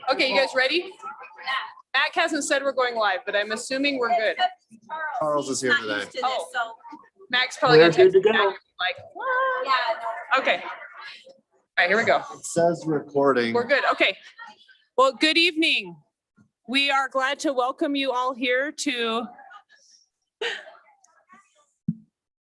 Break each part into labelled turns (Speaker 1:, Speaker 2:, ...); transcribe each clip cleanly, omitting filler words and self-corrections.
Speaker 1: Okay, you guys ready? Mac hasn't said we're going live, but I'm assuming we're good.
Speaker 2: Charles is here today.
Speaker 1: Oh, Mac's probably gonna text me back and be like, what?
Speaker 3: Yeah.
Speaker 1: Okay. All right, here we go.
Speaker 2: It says recording.
Speaker 1: We're good. Okay. Well, good evening. We are glad to welcome you all here to.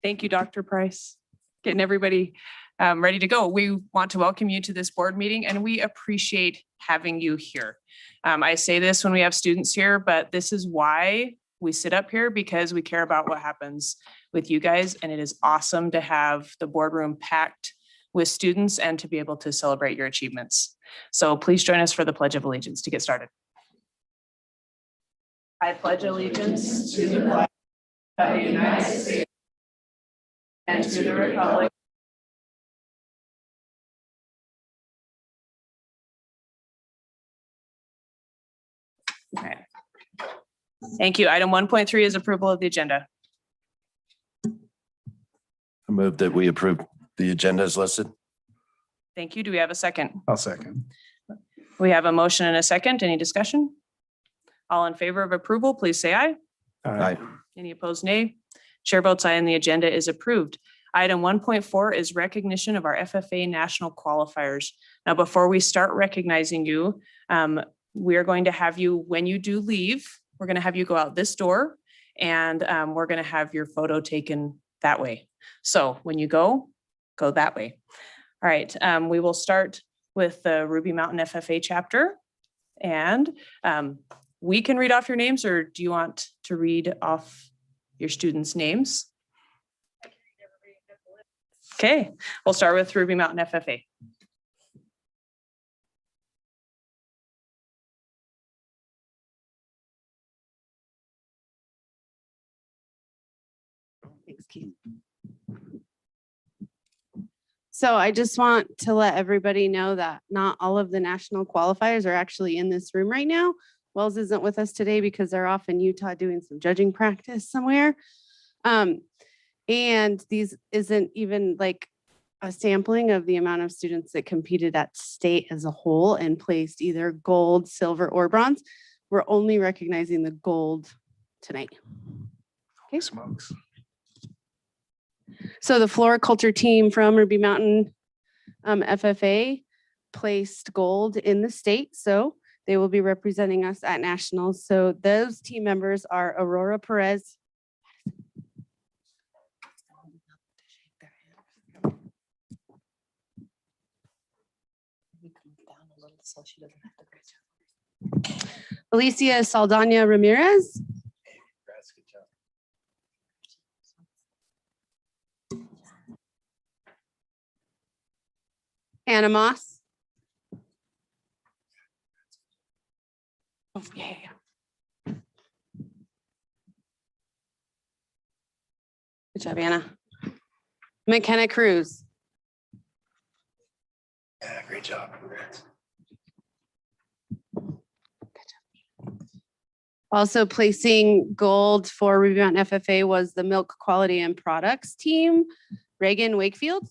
Speaker 1: Thank you, Dr. Price. Getting everybody ready to go. We want to welcome you to this board meeting and we appreciate having you here. I say this when we have students here, but this is why we sit up here, because we care about what happens with you guys. And it is awesome to have the boardroom packed with students and to be able to celebrate your achievements. So please join us for the Pledge of Allegiance to get started. I pledge allegiance to the flag of the United States and to the republic. Okay. Thank you. Item 1.3 is approval of the agenda.
Speaker 4: I move that we approve the agenda as listed.
Speaker 1: Thank you. Do we have a second?
Speaker 2: I'll second.
Speaker 1: We have a motion and a second. Any discussion? All in favor of approval, please say aye.
Speaker 4: Aye.
Speaker 1: Any opposed, nay? Chair votes aye and the agenda is approved. Item 1.4 is recognition of our FFA national qualifiers. Now, before we start recognizing you, we are going to have you, when you do leave, we're going to have you go out this door and we're going to have your photo taken that way. So when you go that way. All right, we will start with the Ruby Mountain FFA chapter. And we can read off your names, or do you want to read off your students' names? Okay, we'll start with Ruby Mountain FFA.
Speaker 3: Thanks, Keith. So I just want to let everybody know that not all of the national qualifiers are actually in this room right now. Wells isn't with us today because they're off in Utah doing some judging practice somewhere. And these isn't even like a sampling of the amount of students that competed at state as a whole and placed either gold, silver, or bronze. We're only recognizing the gold tonight. Okay.
Speaker 2: Smokes.
Speaker 3: So the floriculture team from Ruby Mountain FFA placed gold in the state. So they will be representing us at nationals. So those team members are Aurora Perez. Alicia Saldana Ramirez. Anna Moss. Oh, yeah. Good job, Anna. McKenna Cruz.
Speaker 4: Yeah, great job. Congrats.
Speaker 3: Also placing gold for Ruby Mountain FFA was the Milk Quality and Products team, Reagan Wakefield.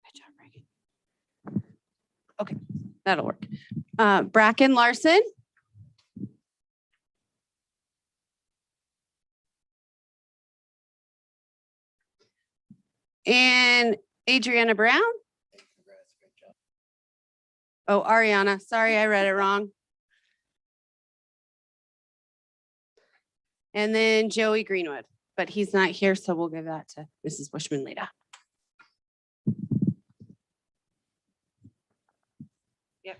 Speaker 3: Good job, Reagan. Okay, that'll work. Bracken Larson. And Adriana Brown. Oh, Ariana, sorry, I read it wrong. And then Joey Greenwood, but he's not here, so we'll give that to Mrs. Bushman later. Yep.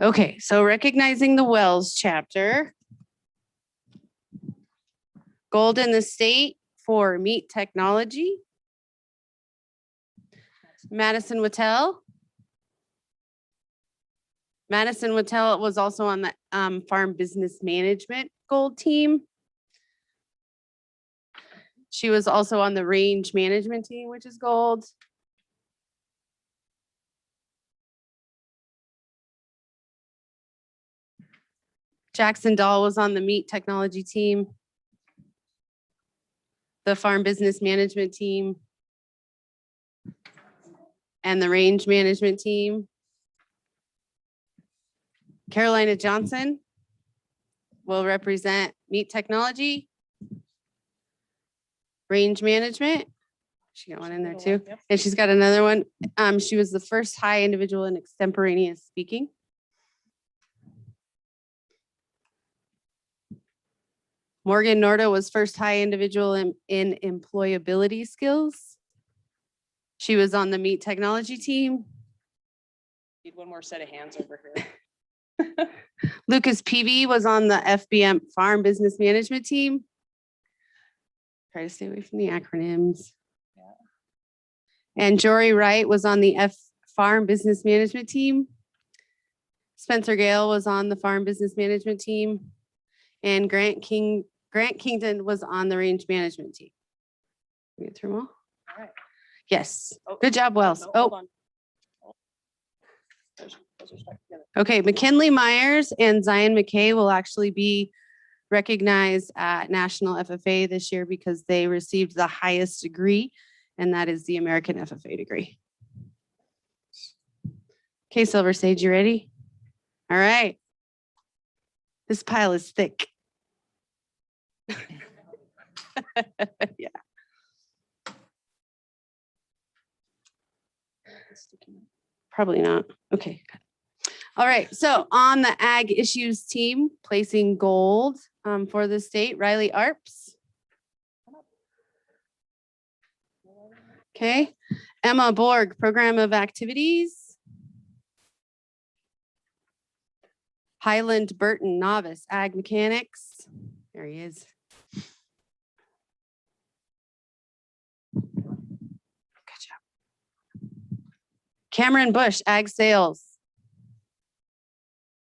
Speaker 3: Okay, so recognizing the Wells chapter. Gold in the state for meat technology. Madison Wattel. Madison Wattel was also on the farm business management gold team. She was also on the range management team, which is gold. Jackson Dahl was on the meat technology team, the farm business management team, and the range management team. Carolina Johnson will represent meat technology, range management. She got one in there too.
Speaker 1: Yep.
Speaker 3: And she's got another one. She was the first high individual in extemporaneous speaking. Morgan Norda was first high individual in employability skills. She was on the meat technology team.
Speaker 1: Need one more set of hands over here.
Speaker 3: Lucas Peavy was on the FBM farm business management team. Try to stay away from the acronyms. And Jory Wright was on the farm business management team. Spencer Gale was on the farm business management team. And Grant Kington was on the range management team. We get through them all?
Speaker 1: All right.
Speaker 3: Yes.
Speaker 1: Oh,
Speaker 3: Good job, Wells.
Speaker 1: no,
Speaker 3: Oh,
Speaker 1: hold on. Those are stuck together.
Speaker 3: okay. McKinley Myers and Zion McKay will actually be recognized at National FFA this year because they received the highest degree, and that is the American FFA degree. Okay, Silver Sage, you ready? All right. This pile is thick. Yeah. Probably not. Okay. Good. All right. So on the ag issues team, placing gold for the state, Riley Arps. Okay. Emma Borg, program of activities. Highland Burton, novice, ag mechanics. There he is. Good job. Cameron Bush, ag sales.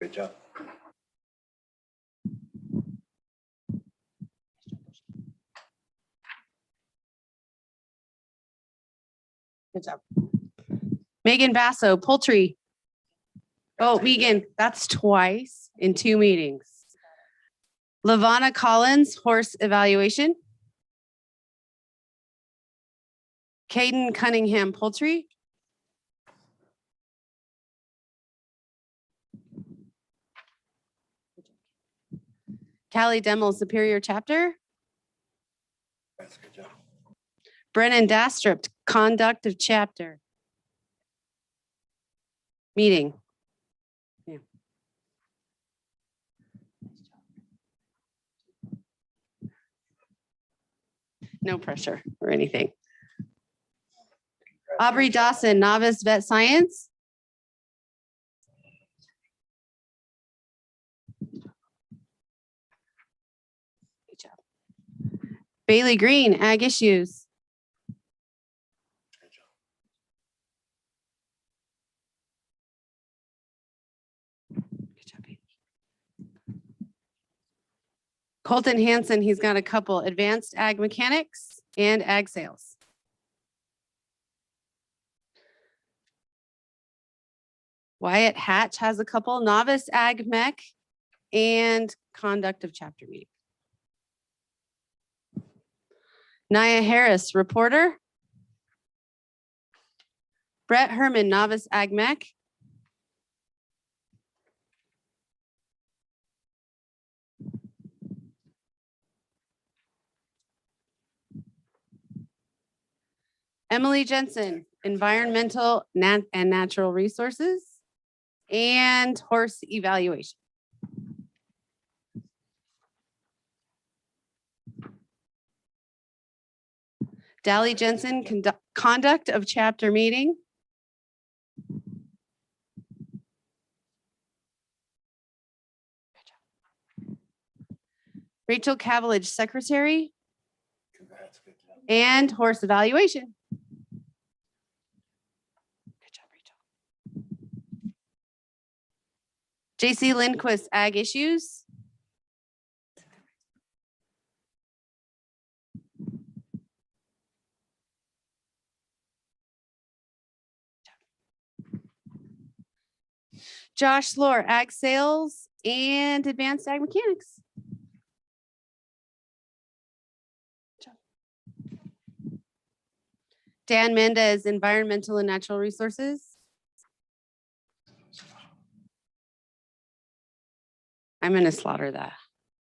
Speaker 4: Good job.
Speaker 3: Good job. Megan Basso, poultry. Oh, Megan, that's twice in 2 meetings. Lavana Collins, horse evaluation. Caden Cunningham, poultry. Callie Demmel, Superior Chapter.
Speaker 4: That's a good job.
Speaker 3: Brennan Dastrup, Conduct of Chapter. Meeting. Yeah. No pressure or anything. Aubrey Dawson, Novice Vet Science. Good job. Bailey Green, Ag Issues. Good job, Bailey. Colton Hansen, he's got a couple, Advanced Ag Mechanics and Ag Sales. Wyatt Hatch has a couple, Novice Ag Mech and Conduct of Chapter Meeting. Nia Harris, Reporter. Brett Herman, Novice Ag Mech. Emily Jensen, Environmental and Natural Resources and Horse Evaluation. Dally Jensen, Conduct of Chapter Meeting. Rachel Cavillage, Secretary
Speaker 4: Congrats, good job.
Speaker 3: and Horse Evaluation. Good job, Rachel. JC Lindquist, Ag Issues. Josh Lore, Ag Sales and advanced ag mechanics. Dan Mendez, environmental and natural resources. I'm going to slaughter that.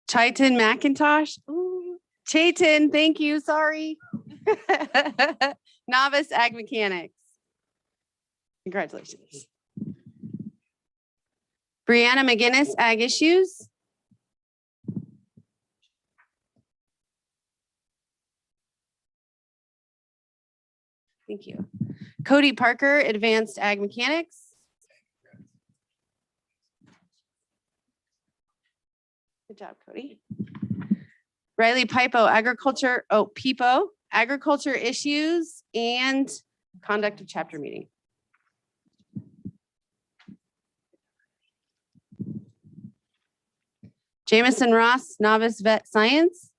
Speaker 3: Chaitan McIntosh. Ooh, Chaitan, thank you. Sorry. Novice ag mechanics. Congratulations. Brianna McGinnis, ag issues. Thank you. Cody Parker, advanced ag mechanics. Good job, Cody. Riley Pipo, agriculture, Pipo, agriculture issues and conduct of chapter meeting. Jamison Ross, novice vet science.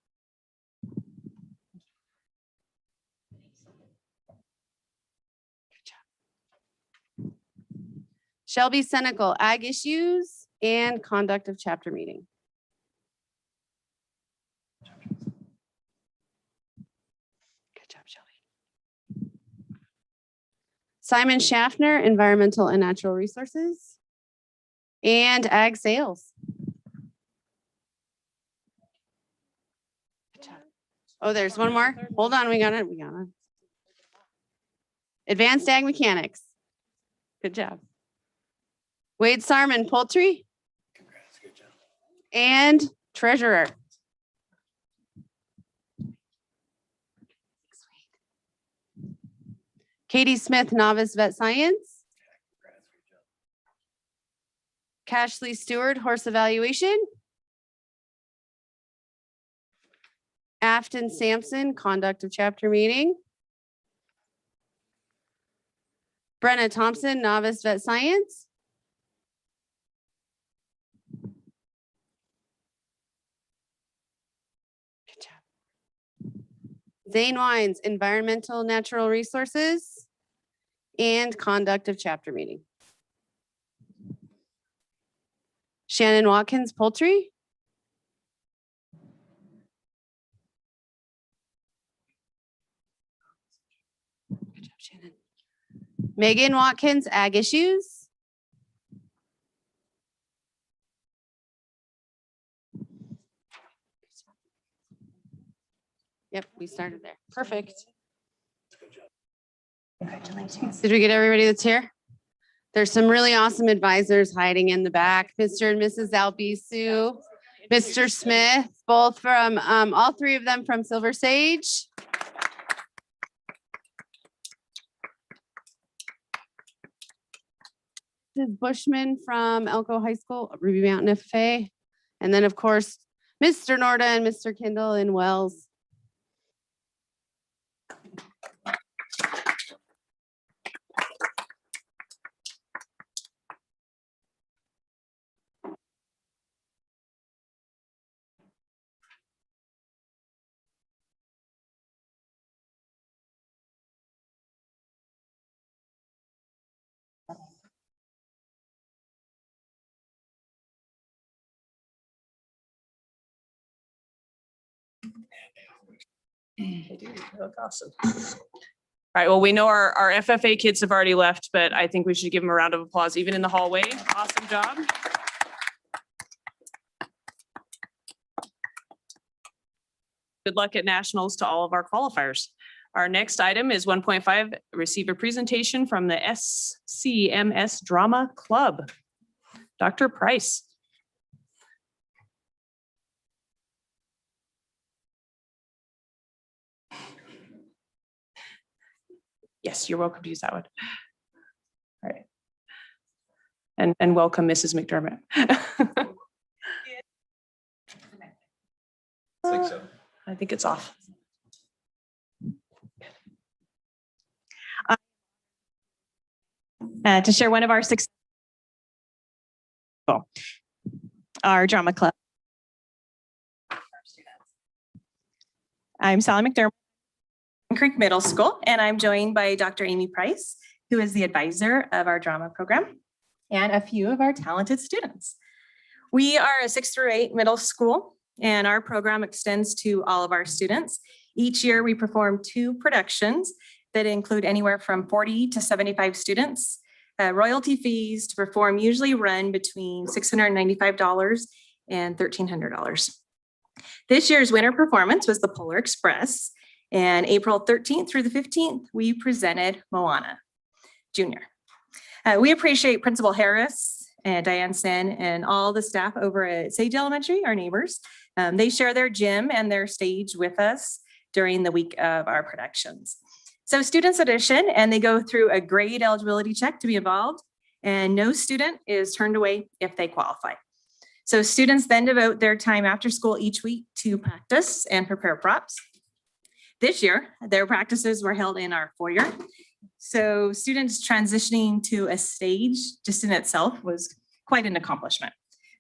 Speaker 3: Shelby Senecal, ag issues and conduct of chapter meeting. Good job, Shelby. Simon Schaffner, environmental and natural resources and ag sales. Good job. Oh, there's one more. Hold on, we got it. Advanced ag mechanics. Good job. Wade Sarman, poultry.
Speaker 4: Congrats, good job.
Speaker 3: And treasurer. Katie Smith, novice vet science.
Speaker 4: Congrats, good job.
Speaker 3: Cashley Stewart, horse evaluation. Afton Sampson, conduct of chapter meeting. Brenna Thompson, novice vet science. Good job. Zane Wines, environmental natural resources and conduct of chapter meeting. Shannon Watkins, poultry. Good job, Shannon. Megan Watkins, ag issues. Yep, we started there. Perfect.
Speaker 5: Congratulations.
Speaker 3: Did we get everybody that's here? There's some really awesome advisors hiding in the back. Mr. and Mrs. Albisu, Mr. Smith, both from, all three of them from Silver Sage. This is Bushman from Elko High School, Ruby Mountain FFA. And then, of course, Mr. Norda and Mr. Kendall in Wells.
Speaker 1: They do. They look awesome. All right, well, we know our FFA kids have already left, but I think we should give them a round of applause, even in the hallway. Awesome job. Good luck at nationals to all of our qualifiers. Our next item is 1.5, receive a presentation from the SCMS Drama Club. Dr. Price. Yes, you're welcome to use that one. All right. And welcome, Mrs. McDermott. I think it's off.
Speaker 5: To share one of our success, our drama club. I'm Sally McDermott, Creek Middle School, and I'm joined by Dr. Amy Price, who is the advisor of our drama program, and a few of our talented students. We are a 6 through 8 middle school, and our program extends to all of our students. Each year, we perform 2 productions that include anywhere from 40 to 75 students. Royalty fees to perform usually run between $695 and $1,300. This year's winter performance was the Polar Express, and April 13th through the 15th, we presented Moana Junior. We appreciate Principal Harris and Diane Sen and all the staff over at Sage Elementary, our neighbors. They share their gym and their stage with us during the week of our productions. So students audition and they go through a grade eligibility check to be involved, and no student is turned away if they qualify. So students then devote their time after school each week to practice and prepare props. This year, their practices were held in our foyer. So students transitioning to a stage just in itself was quite an accomplishment.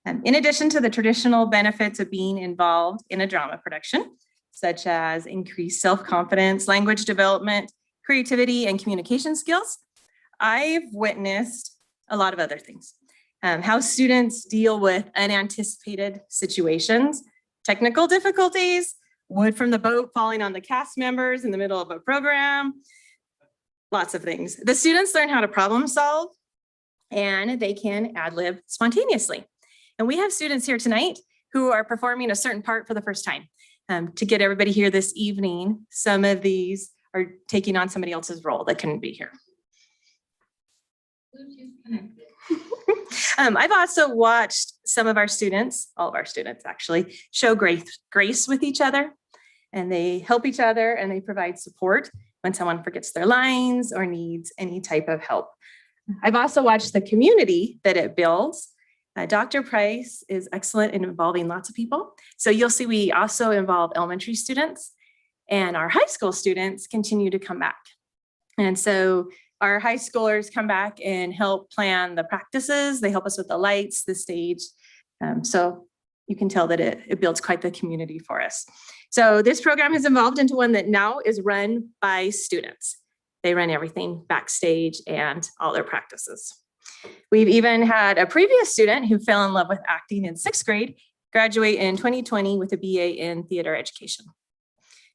Speaker 5: In addition to the traditional benefits of being involved in a drama production, such as increased self-confidence, language development, creativity, and communication skills, I've witnessed a lot of other things. How students deal with unanticipated situations, technical difficulties, wood from the boat falling on the cast members in the middle of a program, lots of things. The students learn how to problem solve, and they can ad-lib spontaneously. And we have students here tonight who are performing a certain part for the first time. To get everybody here this evening, some of these are taking on somebody else's role that couldn't be here. I've also watched some of our students, all of our students actually, show grace with each other, and they help each other and they provide support when someone forgets their lines or needs any type of help. I've also watched the community that it builds. Dr. Price is excellent in involving lots of people. So you'll see we also involve elementary students, and our high school students continue to come back. And so our high schoolers come back and help plan the practices. They help us with the lights, the stage. So you can tell that it builds quite the community for us. So this program has evolved into one that now is run by students. They run everything backstage and all their practices. We've even had a previous student who fell in love with acting in 6th grade, graduate in 2020 with a BA in theater education.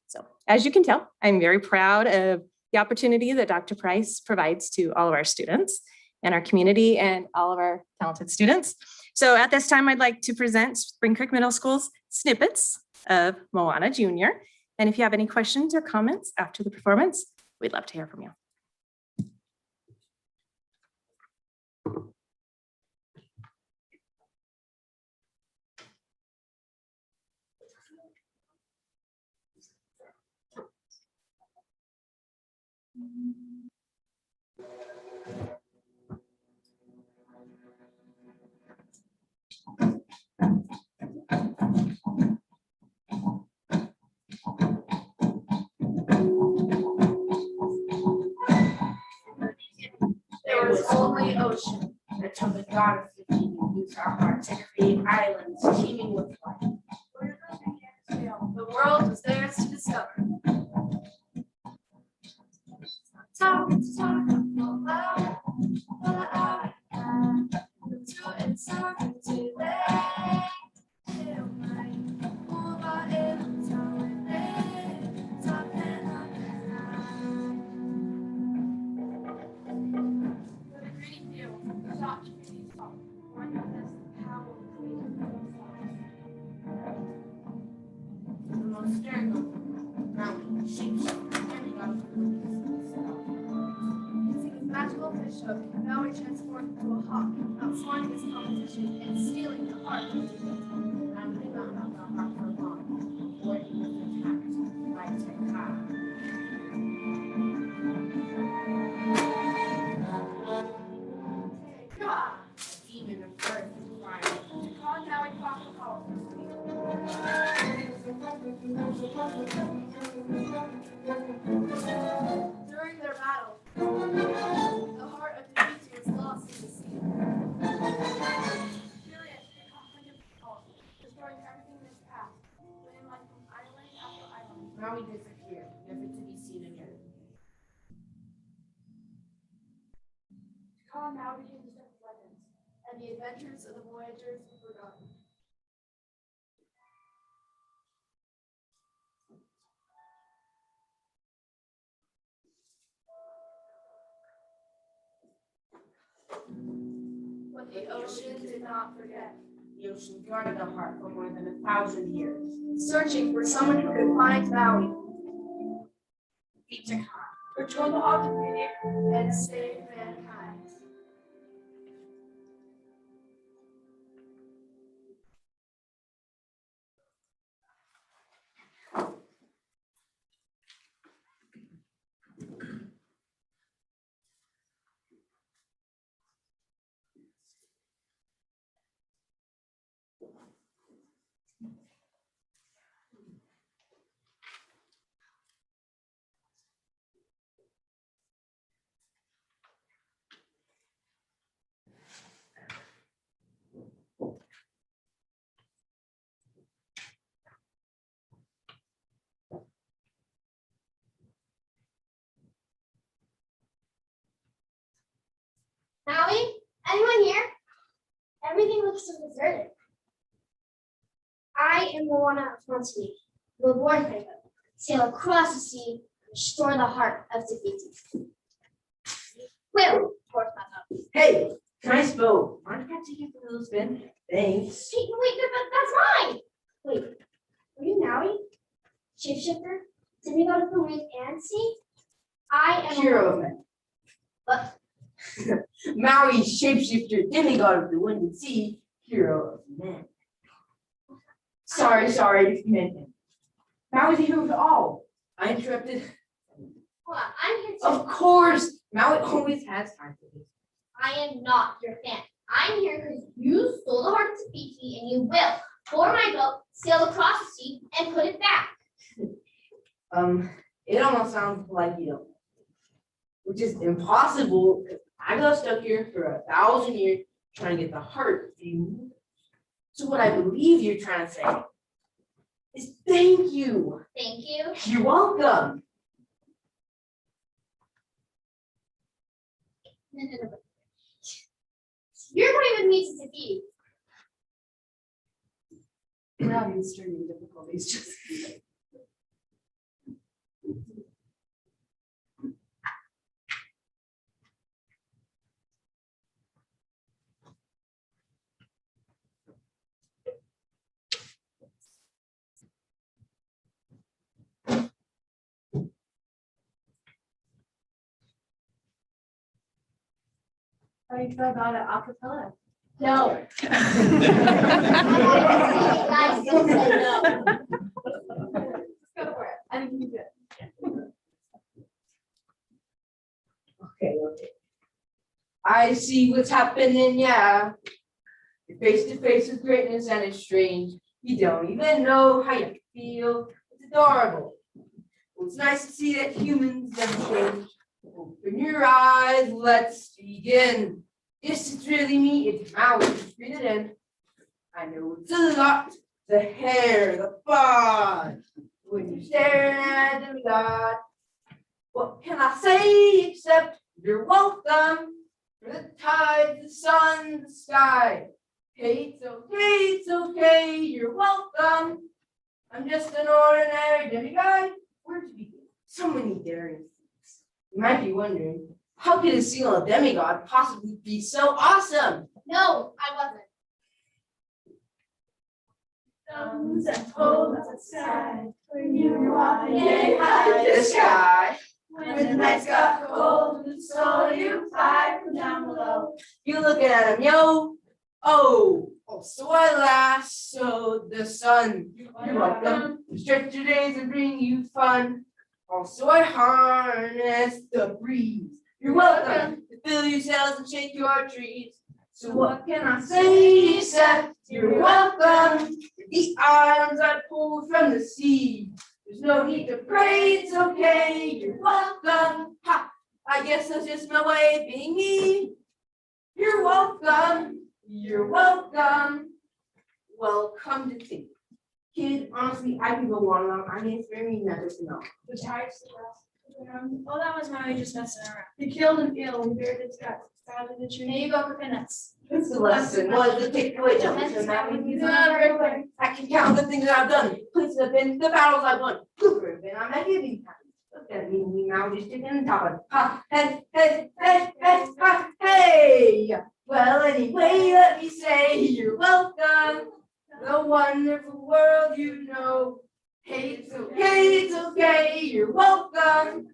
Speaker 5: So as you can tell, I'm very proud of the opportunity that Dr. Price provides to all of our students and our community and all of our talented students. So at this time, I'd like to present Spring Creek Middle School's snippets of Moana Junior. And if you have any questions or comments after the performance, we'd love to hear from you.
Speaker 6: There was only ocean until the goddess of healing used our heart to create islands teeming with life. The world was theirs to discover. Talk, talk, loud, to insert today. Magical fish hook, now we transform into a hawk, outsmarting this competition and stealing the heart of the people. And they found out the heart for long, before he was attacked by Tekka. Tekka, a demon of earth and fire. Tekka now a powerful power. During their battle, the heart of Dimitri was lost in the sea. Furious, Tekka hunted for power, destroying everything in his path, winning life from island after island. Now he disappeared, never to be seen again. Tekka now became the ship of legends, and the adventures of the voyagers forgotten. What the ocean did not forget.
Speaker 7: The ocean guarded the heart for more than 1,000 years.
Speaker 6: Searching for someone who could find Maui,
Speaker 7: Beach a car.
Speaker 6: patrol the occupied and save mankind.
Speaker 8: Maui? Anyone here? Everything looks so deserted. I am Moana of Hawaii, the born Pharaoh. Sail across the sea, restore the heart of Tahiti. Will, forth my mouth.
Speaker 7: Hey, nice boat. Aren't you taking for those Ben? Thanks.
Speaker 8: Hey, wait, that's mine! Wait, are you Maui? Shapeshifter? Demigod of the wind and sea? I am
Speaker 7: Hero of men.
Speaker 8: What?
Speaker 7: Maui, shapeshifter, demigod of the wind and sea, hero of men. Sorry, if you meant him. Maui's a hero to all. I interrupted.
Speaker 8: Hold on, I'm here to.
Speaker 7: Of course, Maui always has time for this.
Speaker 8: I am not your fan. I'm here because you stole the heart of Tahiti and you will, for my boat, sail across the sea and put it back.
Speaker 7: It almost sounds like you don't. Which is impossible because I got stuck here for 1,000 years trying to get the heart of you. So what I believe you're trying to say is thank you.
Speaker 8: Thank you.
Speaker 7: You're welcome.
Speaker 8: No. You're going with me to Tahiti.
Speaker 1: We're having streaming difficulties, just.
Speaker 6: How do you feel about it a cappella?
Speaker 8: No.
Speaker 6: Just go for it. I think you do.
Speaker 7: Okay. I see what's happening, yeah. You're face to face with greatness and it's strange. You don't even know how you feel. It's adorable. Well, it's nice to see that humans never change. Open your eyes, let's begin. Yes, it's really me, it's Maui, just breathe it in. I know it's a lot, the hair, the bod. When you're staring at the God, what can I say except you're welcome for the tide, the sun, the sky. Hey, it's okay, you're welcome. I'm just an ordinary demigod. Where to begin? So many daring things. You might be wondering, how could a single demigod possibly be so awesome?
Speaker 8: No, I wasn't.
Speaker 6: Thumbs and poles outside, when you were walking
Speaker 7: High in the sky.
Speaker 6: When the nights got cold, the soul you fly from down below.
Speaker 7: You looking at him, yo. Oh, so I lassoed the sun. You're welcome. Stretch your days and bring you fun. Also, I harness the breeze. You're welcome to fill your sails and shake your trees. So what can I say except you're welcome? The items I pulled from the sea. There's no need to pray, it's okay. You're welcome. Ha! I guess that's just my way of being me. You're welcome. You're welcome. Well, come to think. Kid, honestly, I can go on and on. I mean, it's very never to know.
Speaker 6: The tides, the rest. Oh, that was Maui just messing around. He killed an eel and buried its guts.
Speaker 8: There you go for peanuts.
Speaker 7: It's the lesson, was the takeaway, don't listen, that when you done, I can count the things that I've done, places I've been, the battles I've won, Cooper, been on my giving time. Look at me now, just sticking on top of, ha, hey, hey, hey, hey, ha, hey. Well, anyway, let me say you're welcome, the wonderful world you know. Hey, it's okay, you're welcome.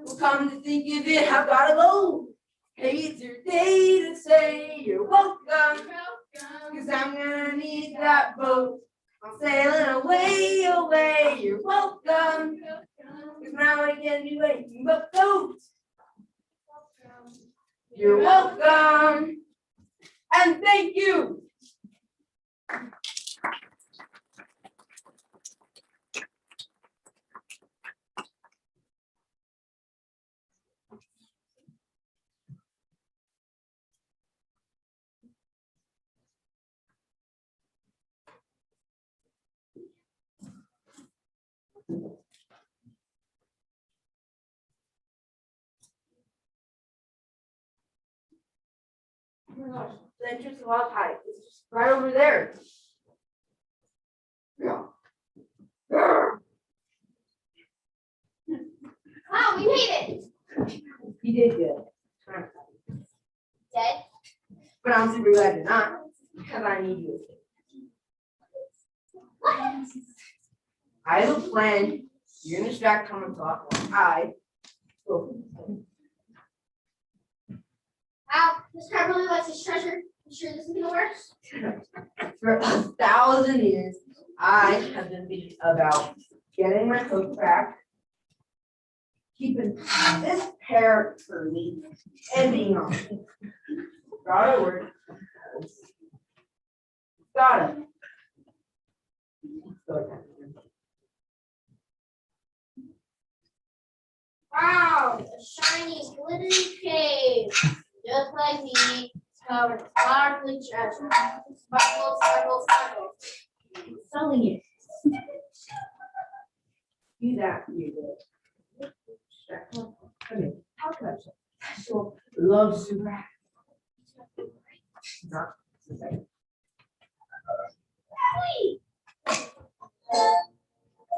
Speaker 7: Well, come to think of it, I've gotta go. Hey, it's your day to say you're welcome, cause I'm gonna need that boat. I'm sailing away, away, you're welcome, cause now I can't do anything but float. You're welcome, and thank you. Oh my gosh, the entrance to Wild High is just right over there. Yeah.
Speaker 8: Wow, we made it.
Speaker 7: You did good.
Speaker 8: Dead?
Speaker 7: But I'm super glad you're not, because I need you. I have a plan. You're gonna distract Thomas while I go.
Speaker 8: Wow, this crab really likes his treasure. You sure this is gonna work?
Speaker 7: For 1,000 years, I have been thinking about getting my hook back, keeping this pair curly, and being on it. Gotta work. Gotta.
Speaker 8: Wow, a shiny, glittery cave. Just like me, it's covered with sparkly treasure. Sparkle, sparkle, sparkle. Selling it.
Speaker 7: Do that, you did. Come here. How can I say? Special love super. Not the same.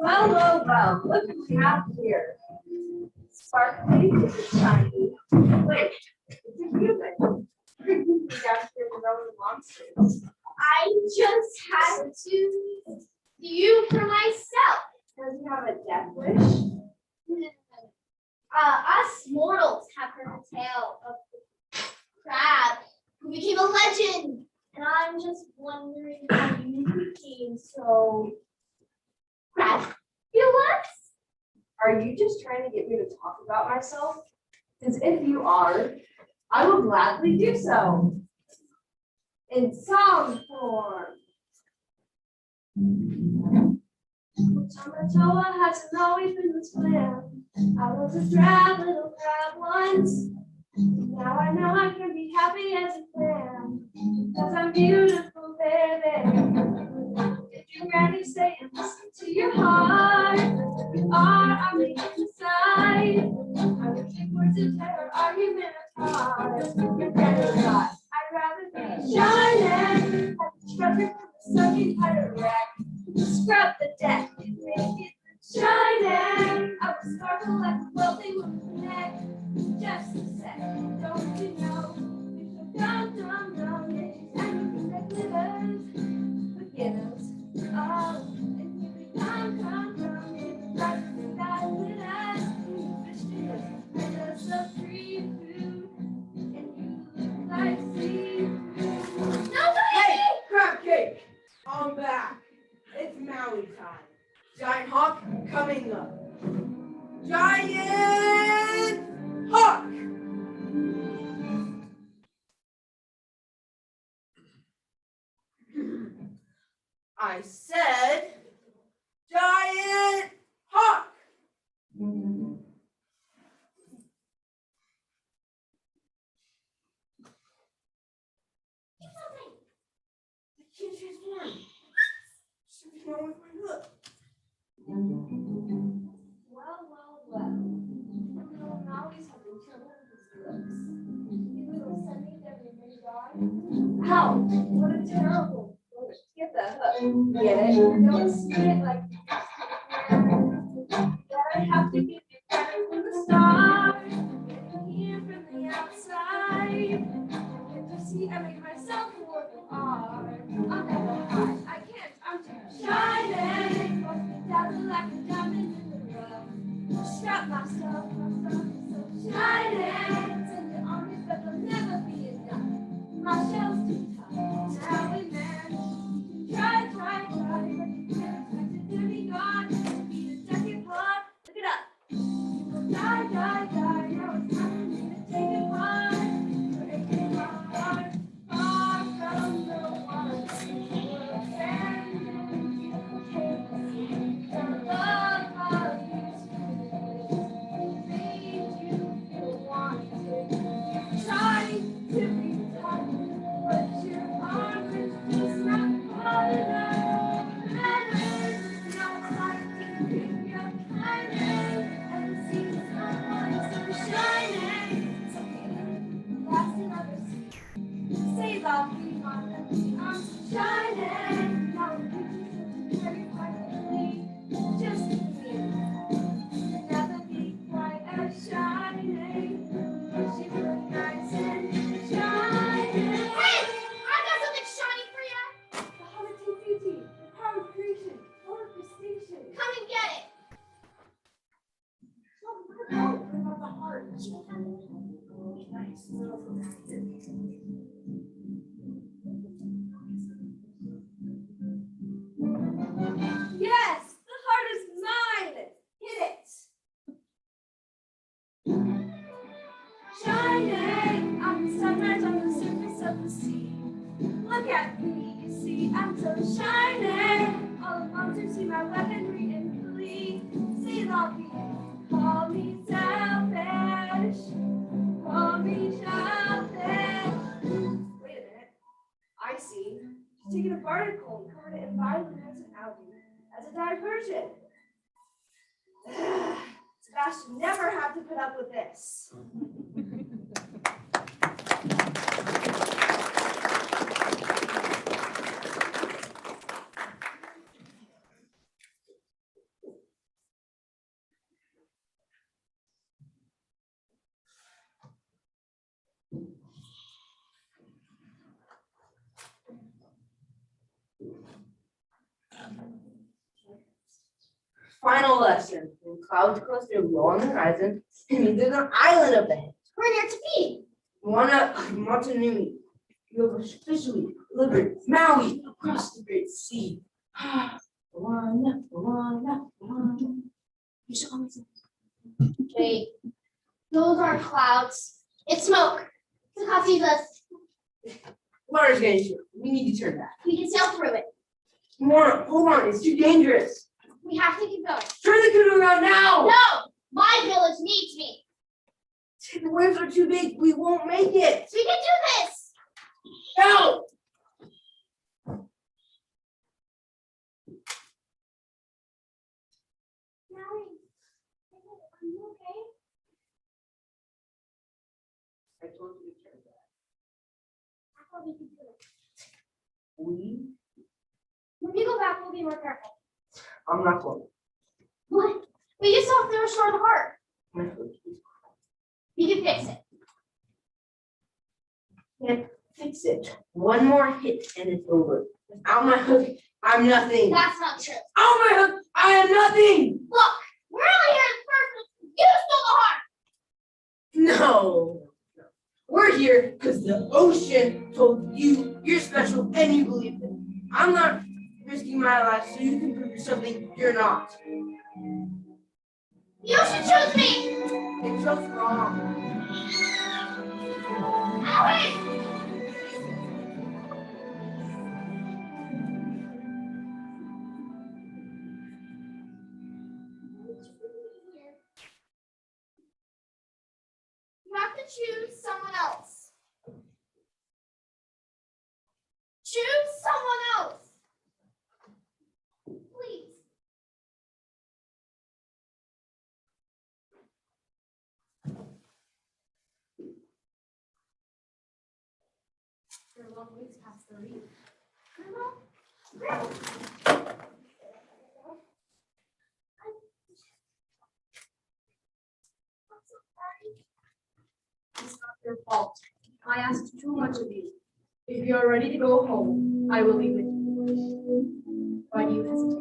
Speaker 7: Well, look what we have here. Sparkly, shiny. Wait, it's a human. Downstairs around the monsters.
Speaker 8: I just had to see you for myself.
Speaker 7: Does he have a death wish?
Speaker 8: Us mortals have heard the tale of the crab who became a legend. And I'm just wondering how you became so crab. You what?
Speaker 7: Are you just trying to get me to talk about myself? Because if you are, I will gladly do so. In song form.
Speaker 8: Tamatoa hasn't always been this plan. I was a drab little crab once. Now I know I can be happy as a clam. Because I'm beautiful, baby. Did your granny say and listen to your heart? You are, I'm the inside. I would take words of terror, argument apart. Your granny thought I'd rather be shining. At the treasure from the sunken pirate wreck. Scrub the deck and make it shining. I will sparkle like a wealthy woman's neck. Just a second, don't you know? You're so dumb, dumb, dumb. Yeah, she's angry that glitters. Beginners. Oh, and here we come. In the dark sky with us. Fish and us of free food. And you look like seafood.
Speaker 7: Hey, crab cake! I'm back. It's Maui time. Giant hawk coming up. Giant hawk! I said giant hawk! I can't transform. Something's wrong with my hook.
Speaker 8: Well. You know, I'm always having trouble with his looks. He little Get it? Don't see it like that I have to give you credit from the start. Getting here from the outside. Get to see I make myself a work of art. I'll never hide. I can't. I'm too shining. Watch me dazzle like a diamond in the rough. Strap myself is so shining. Send it on me, but they'll never be enough. My shell's too tough. Now and then, try, but you can't expect it to be gone. Be the second part. Look it up. People die. Now it's time for me to take it apart. Break it apart. Far from the one who will stand. The love of you made you feel wanted. You tried to be tough, but your arms are just not hard enough. Matters, now it's time to pick your kindness and see someone so shining. Something that's another sea. Say love me on empty arms so shining. Now the pictures very quietly, just me. Never be quite as shining. She looked nice and shining.
Speaker 6: Hey, I got something shiny for you.
Speaker 8: The heart of TCT, the power of creation, power of distinction.
Speaker 6: Come and get it.
Speaker 8: What about the heart? Yes, the heart is mine. Hit it. Shining, I'm the sunrise on the surface of the sea. Look at me, you see, I'm so shining. All the monsters see my weaponry and flee. See, Lucky, call me selfish. Call me selfish. Wait a minute. I see. She's taken a particle and covered it in violence and algae as a diversion. Sebastian never had to put up with this. Final lesson. When clouds cross their long horizon, it means there's an island up ahead.
Speaker 6: We're there to be.
Speaker 8: Montanui. You have officially delivered Maui across the great sea. Moana. You should call me something.
Speaker 6: Wait, those aren't clouds. It's smoke. The coffee us.
Speaker 8: Water's getting short. We need to turn back.
Speaker 6: We can sail through it.
Speaker 8: Moana, hold on. It's too dangerous.
Speaker 6: We have to keep going.
Speaker 8: Turn the canoe around now.
Speaker 6: No, my village needs me.
Speaker 8: The waves are too big. We won't make it.
Speaker 6: We can do this.
Speaker 8: No.
Speaker 6: Maui, are you okay?
Speaker 8: I told you to turn back.
Speaker 6: I thought we could do it.
Speaker 8: We?
Speaker 6: When we go back, we'll be more careful.
Speaker 8: I'm not going.
Speaker 6: What? We just saw if they restore the heart.
Speaker 8: My foot is
Speaker 6: We can fix it.
Speaker 8: Can't fix it. One more hit and it's over. Without my hook, I'm nothing.
Speaker 6: That's not true.
Speaker 8: Without my hook, I am nothing.
Speaker 6: Look, we're only here in the first place. You stole the heart.
Speaker 8: No. We're here because the ocean told you you're special and you believe it. I'm not risking my life so you can prove something you're not.
Speaker 6: You should choose me.
Speaker 8: It's just wrong.
Speaker 6: Maui! You have to choose someone else. Choose someone else. Please. You're a long ways past 30. Grandma, It's not your fault. I asked too much of you. If you are ready to go home, I will leave with you. Why do you hesitate?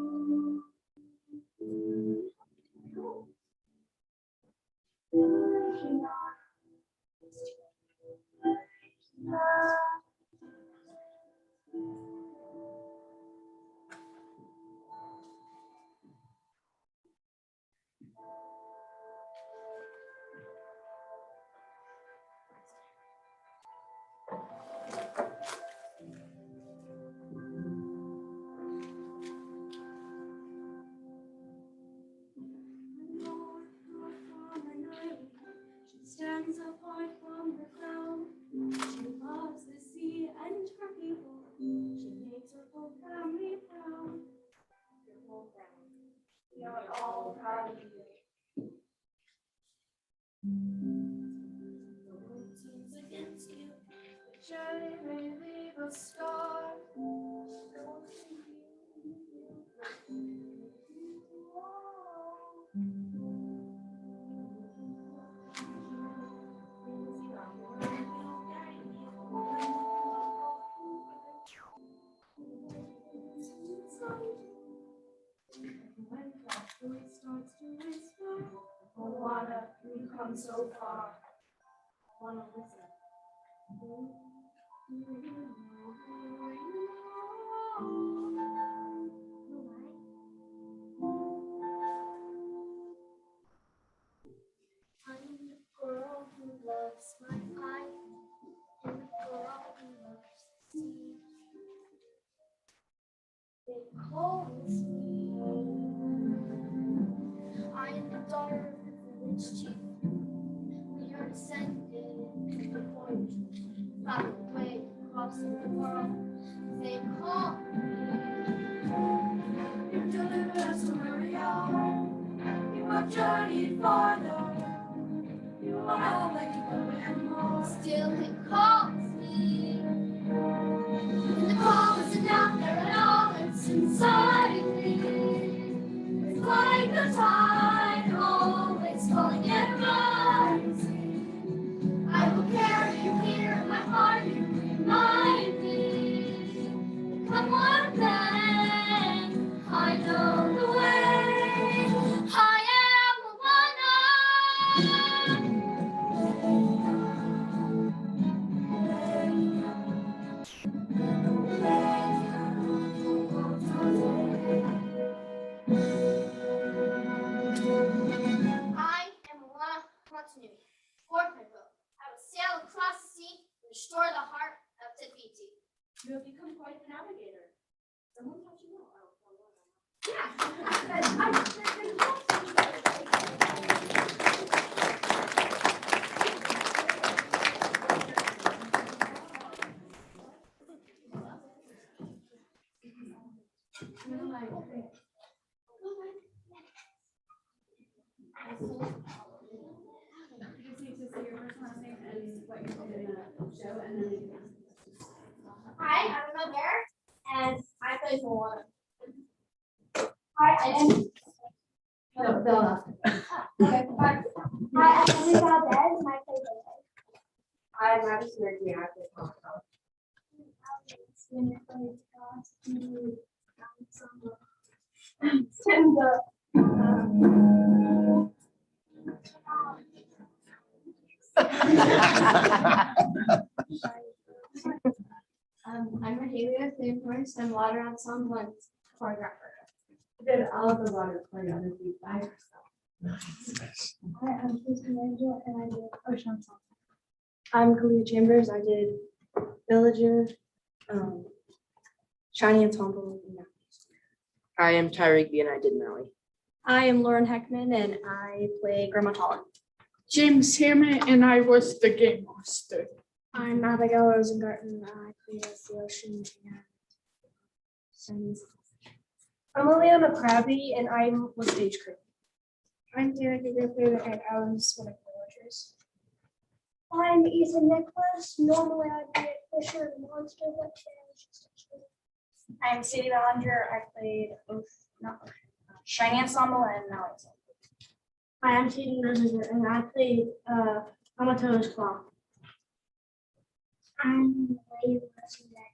Speaker 8: She stands apart from the crowd. She loves the sea and her people. She makes her whole family proud. Your whole family. We are all proud of you. The world seems against you, but journey may leave a scar. When that voice starts to whisper, oh, Moana, we've come so far. I wanna listen. I'm the girl who loves my eye, and the girl who loves the sea. It calls me. I am the daughter of the village chief. We are descended from the point, found a way crossing the world. They call me. You delivered us to where we are. You have journeyed farther. You are like and more. Still it calls me. And the call isn't out there at all. It's inside me. It's like the tide, always calling and rising. I will carry you here in my heart. You remind me. Come on, then. I know the way. I am Moana, Fort Pinville. I will sail across the sea and restore the heart of Tafiti.
Speaker 6: You have become quite the navigator. Someone taught you well.
Speaker 8: Hi, I'm Emma Bear, and I play for Moana. Hi, I'm
Speaker 6: No, Bella.
Speaker 8: okay, bye. Hi, I'm Emily Valdez, and I play for
Speaker 7: I'm Madison Murphy, I play Tom.
Speaker 8: I'm Mahalia Claiborne, and Water on Song 1 choreographer.
Speaker 7: Did all of the water choreography by herself.
Speaker 8: Hi, I'm Kristen Angel, and I did Ocean Song.
Speaker 9: I'm Kalia Chambers. I did Villager, Shiny and Tombo.
Speaker 10: I am Tyreek and I did Maui.
Speaker 9: I am Lauren Heckman and I play Grandma Toller.
Speaker 11: James Hammond and I was the game master.
Speaker 8: I'm Abigail Rosengarten. I play as the ocean and
Speaker 9: I'm Liliana Krabby and I'm with stage crew.
Speaker 8: I'm Danica Griffin, and I was one of the villagers. I'm Ethan Nicholas. Normally I'd be a fisher and monster, but today I was just a kid. I'm Sadie Ballinger. I played Shiny Ensemble and now Ensemble. Hi, I'm Sadie Rosenberg, and I played Amato's Claw. I'm Lady Rosenberg,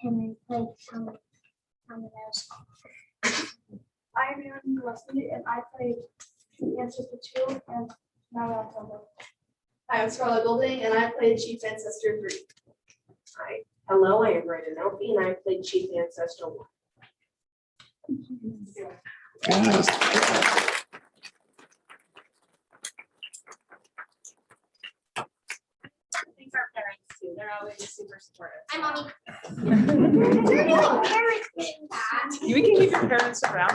Speaker 8: and I played Amato's Claw. I'm Aaron Gillespie, and I played Ancestor 2 and now Ensemble.
Speaker 6: Hi, I'm Scarlett Golding, and I played Chief Ancestor 3.
Speaker 10: Hi. Hello, I am Brandon Opie, and I played Chief Ancestor 1.
Speaker 8: Thanks our parents too. They're always super supportive.
Speaker 6: Hi, Mommy.
Speaker 1: We can keep your parents around.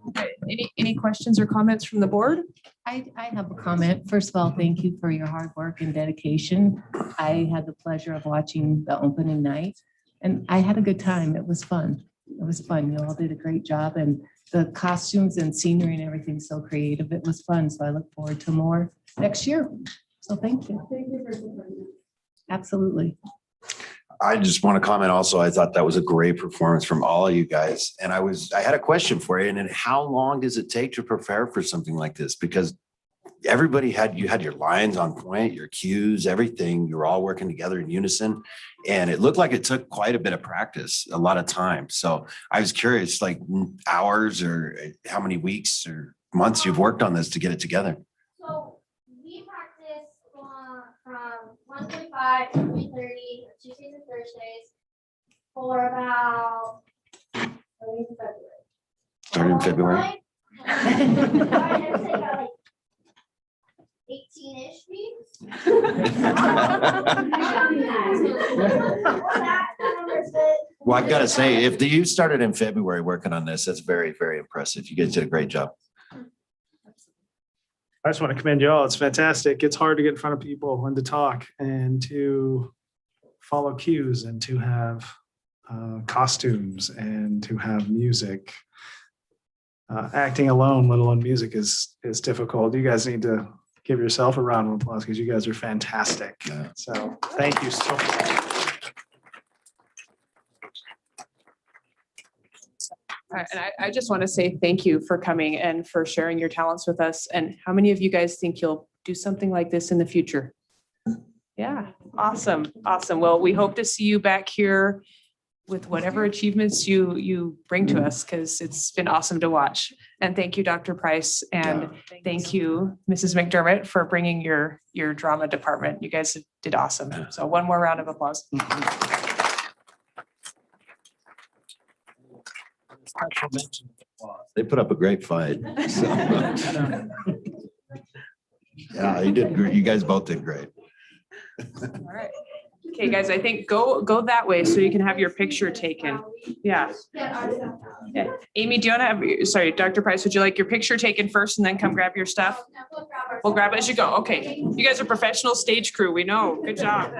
Speaker 1: Okay, any questions or comments from the board?
Speaker 12: I have a comment. First of all, thank you for your hard work and dedication. I had the pleasure of watching the opening night and I had a good time. It was fun. It was fun. You all did a great job and the costumes and scenery and everything so creative. It was fun. So I look forward to more next year. So thank you.
Speaker 8: Thank you for supporting.
Speaker 12: Absolutely.
Speaker 4: I just want to comment also, I thought that was a great performance from all of you guys. And I had a question for you. And then how long does it take to prepare for something like this? Because you had your lines on point, your cues, everything. You were all working together in unison. And it looked like it took quite a bit of practice, a lot of time. So I was curious, like hours or how many weeks or months you've worked on this to get it together.
Speaker 8: So we practice from 1:45 to 3:30 Tuesdays and Thursdays for about
Speaker 4: Started in February.
Speaker 8: I'd say about like 18-ish weeks.
Speaker 4: Well, I've got to say, if you started in February working on this, that's very, very impressive. You guys did a great job.
Speaker 13: I just want to commend you all. It's fantastic. It's hard to get in front of people and to talk and to follow cues and to have costumes and to have music. Acting alone, let alone music, is difficult. You guys need to give yourself a round of applause because you guys are fantastic. So thank you so much.
Speaker 1: And I just want to say thank you for coming and for sharing your talents with us. And how many of you guys think you'll do something like this in the future? Yeah, awesome, awesome. Well, we hope to see you back here with whatever achievements you bring to us, because it's been awesome to watch. And thank you, Dr. Price, and thank you, Mrs. McDermott, for bringing your drama department. You guys did awesome. So one more round of applause.
Speaker 4: They put up a great fight. So. Yeah, you did great. You guys both did great.
Speaker 1: All right. Okay, guys, I think go that way so you can have your picture taken. Yeah. Yeah. Amy, do you want to have, sorry, Dr. Price, would you like your picture taken first and then come grab your stuff? We'll grab it as you go. Okay. You guys are professional stage crew. We know. Good job.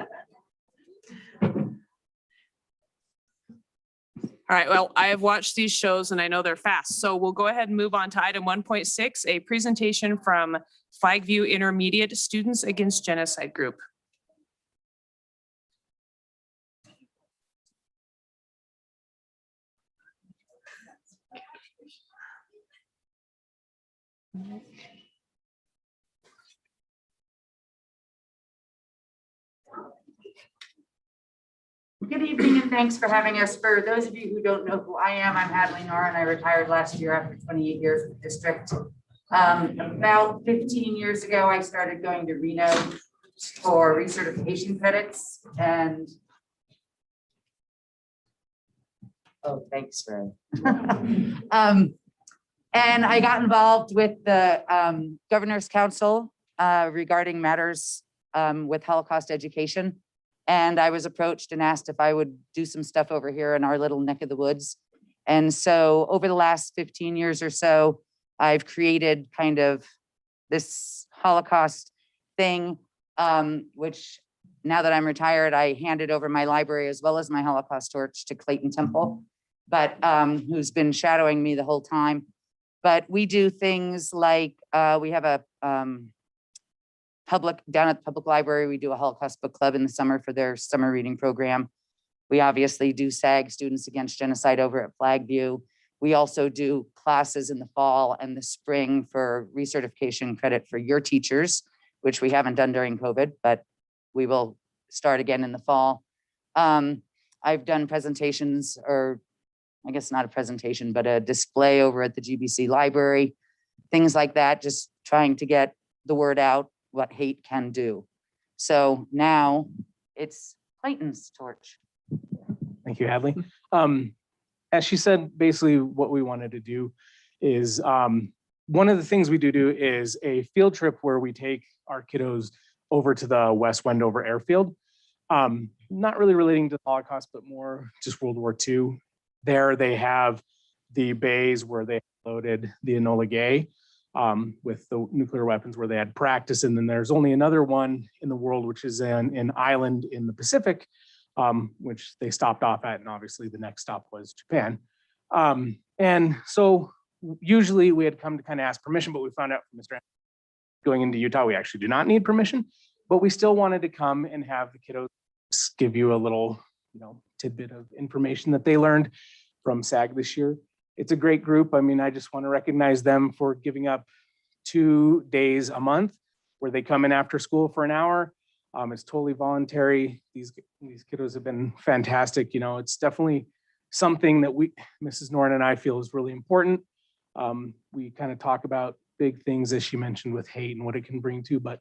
Speaker 1: All right, well, I have watched these shows and I know they're fast. So we'll go ahead and move on to item 1.6, a presentation from Flagview Intermediate Students Against Genocide Group.
Speaker 14: Good evening and thanks for having us. For those of you who don't know who I am, I'm Hadley Nora and I retired last year after 28 years with the district. About 15 years ago, I started going to Reno for recertification credits and oh, thanks, Ray. And I got involved with the Governor's Council regarding matters with Holocaust education. And I was approached and asked if I would do some stuff over here in our little neck of the woods. And so over the last 15 years or so, I've created kind of this Holocaust thing, which now that I'm retired, I handed over my library as well as my Holocaust torch to Clayton Temple, but who's been shadowing me the whole time. But we do things like we have a down at the public library, we do a Holocaust book club in the summer for their summer reading program. We obviously do SAG, Students Against Genocide, over at Flagview. We also do classes in the fall and the spring for recertification credit for your teachers, which we haven't done during COVID, but we will start again in the fall. I've done presentations, or I guess not a presentation, but a display over at the GBC library, things like that, just trying to get the word out what hate can do. So now it's Clayton's torch.
Speaker 15: Thank you, Hadley. As she said, basically what we wanted to do is, one of the things we do is a field trip where we take our kiddos over to the West Wendover Airfield. Not really relating to the Holocaust, but more just World War II. There they have the bays where they loaded the Enola Gay with the nuclear weapons, where they had practice. And then there's only another one in the world, which is an island in the Pacific, which they stopped off at. And obviously the next stop was Japan. And so usually we had come to kind of ask permission, but we found out from Mr. going into Utah, we actually do not need permission, but we still wanted to come and have the kiddos give you a little, tidbit of information that they learned from SAG this year. It's a great group. I mean, I just want to recognize them for giving up 2 days a month where they come in after school for an hour. It's totally voluntary. These kiddos have been fantastic. It's definitely something that Mrs. Norton and I feel is really important. We kind of talk about big things, as she mentioned, with hate and what it can bring to, but,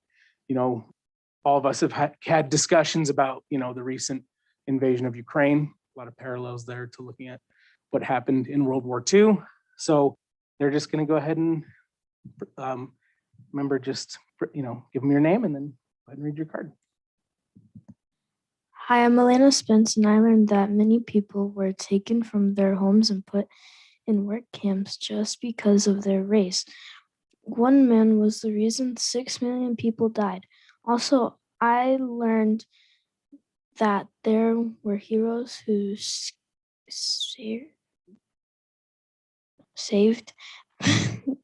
Speaker 15: all of us have had discussions about, the recent invasion of Ukraine, a lot of parallels there to looking at what happened in World War II. So they're just going to go ahead and remember, just, give them your name and then go ahead and read your card.
Speaker 8: Hi, I'm Elena Spence, and I learned that many people were taken from their homes and put in work camps just because of their race. One man was the reason 6 million people died. Also, I learned that there were heroes who saved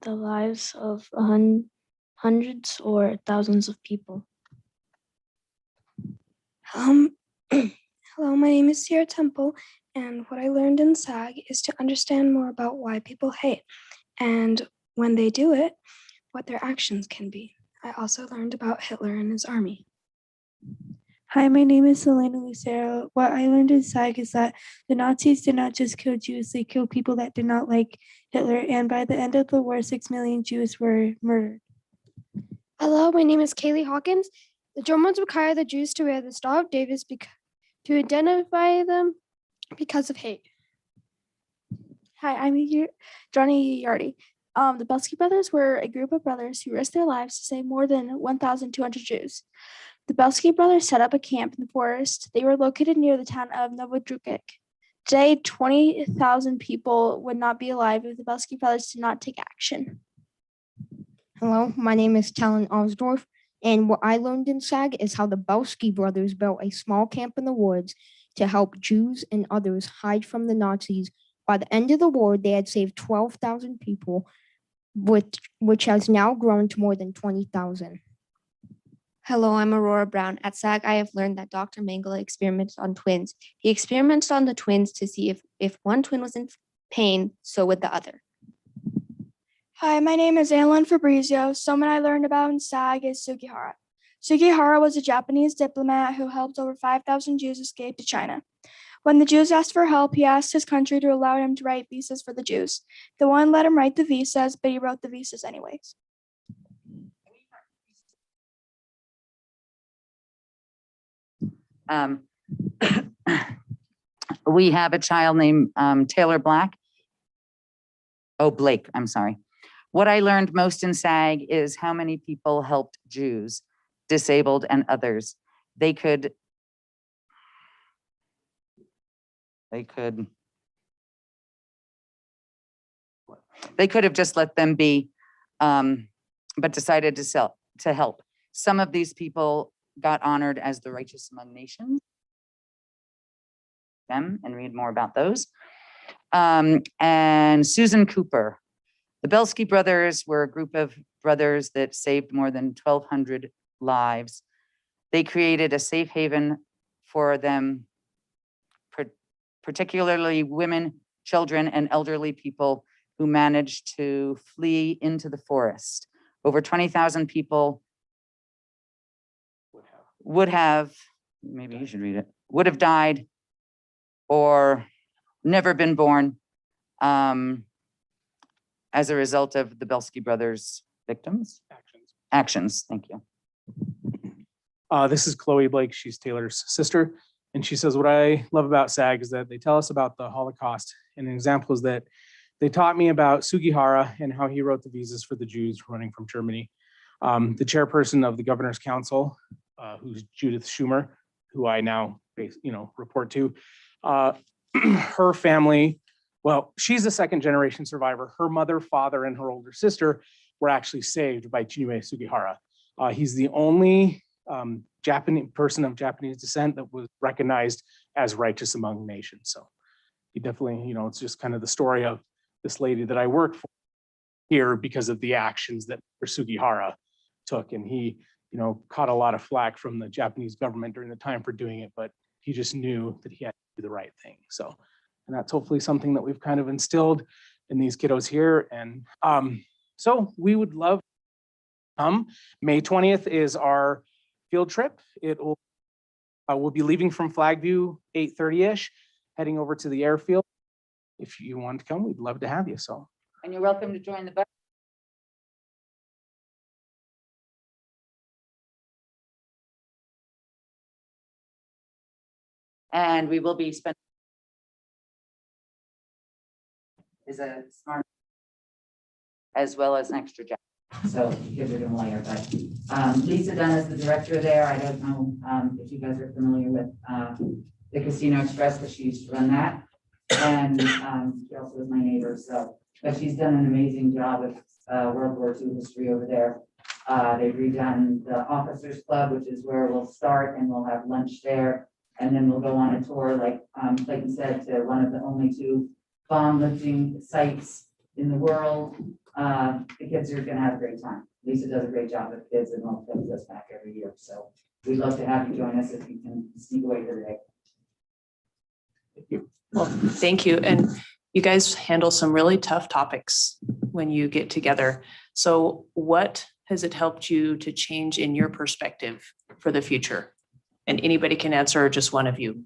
Speaker 8: the lives of hundreds or thousands of people.
Speaker 9: Hello, my name is Sierra Temple, and what I learned in SAG is to understand more about why people hate, and when they do it, what their actions can be. I also learned about Hitler and his army.
Speaker 16: Hi, my name is Selena Lucero. What I learned in SAG is that the Nazis did not just kill Jews, they killed people that did not like Hitler, and by the end of the war, 6 million Jews were murdered.
Speaker 9: Hello, my name is Kaylee Hawkins. The Germans require the Jews to wear the Star of David to identify them because of hate.
Speaker 16: Hi, I'm Johnny Yardy. The Belsky brothers were a group of brothers who risked their lives to save more than 1,200 Jews. The Belsky brothers set up a camp in the forest. They were located near the town of Novodrukik. Today, 20,000 people would not be alive if the Belsky brothers did not take action.
Speaker 17: Hello, my name is Talon Osdorf, and what I learned in SAG is how the Belsky brothers built a small camp in the woods to help Jews and others hide from the Nazis. By the end of the war, they had saved 12,000 people, which has now grown to more than 20,000.
Speaker 18: Hello, I'm Aurora Brown. At SAG, I have learned that Dr. Mengele experiments on twins. He experimented on the twins to see if one twin was in pain, so would the other.
Speaker 9: Hi, my name is Alan Fabrizio. Someone I learned about in SAG is Sugihara. Sugihara was a Japanese diplomat who helped over 5,000 Jews escape to China. When the Jews asked for help, he asked his country to allow him to write visas for the Jews. They wouldn't let him write the visas, but he wrote the visas anyways.
Speaker 14: We have a child named Taylor Blake, I'm sorry. What I learned most in SAG is how many people helped Jews, disabled and others. They could have just let them be, but decided to help. Some of these people got honored as the righteous among nations. Them and read more about those. And Susan Cooper. The Belsky brothers were a group of brothers that saved more than 1,200 lives. They created a safe haven for them, particularly women, children, and elderly people who managed to flee into the forest. Over 20,000 people would have, maybe you should read it, would have died or never been born as a result of the Belsky brothers' actions. Thank you.
Speaker 15: This is Chloe Blake. She's Taylor's sister. And she says, what I love about SAG is that they tell us about the Holocaust. And an example is that they taught me about Sugihara and how he wrote the visas for the Jews running from Germany. The chairperson of the Governor's Council, who's Judith Schumer, who I now report to, her family, well, she's a second generation survivor. Her mother, father, and her older sister were actually saved by Chinue Sugihara. He's the only Japanese person of Japanese descent that was recognized as righteous among nations. So he definitely, it's just kind of the story of this lady that I work for here because of the actions that Sugihara took. And he, caught a lot of flack from the Japanese government during the time for doing it, but he just knew that he had to do the right thing. So, and that's hopefully something that we've kind of instilled in these kiddos here. And so we would love to come. May 20th is our field trip. We'll be leaving from Flagview 8:30ish, heading over to the airfield. If you want to come, we'd love to have you. So,
Speaker 14: and you're welcome to join the bus. And we will be spending is a smart as well as an extra job. So kids are gonna layer, but Lisa Dunn is the director there. I don't know if you guys are familiar with the Casino Express, but she used to run that. And she also was my neighbor. So, but she's done an amazing job with World War II history over there. They've redone the Officers Club, which is where we'll start, and we'll have lunch there. And then we'll go on a tour, like Clayton said, to one of the only 2 bomb lifting sites in the world. The kids are gonna have a great time. Lisa does a great job with kids and welcomes us back every year. So we'd love to have you join us if you can sneak away for the day.
Speaker 15: thank you.
Speaker 1: Well, thank you. And you guys handle some really tough topics when you get together. So what has it helped you to change in your perspective for the future? And anybody can answer, or just one of you.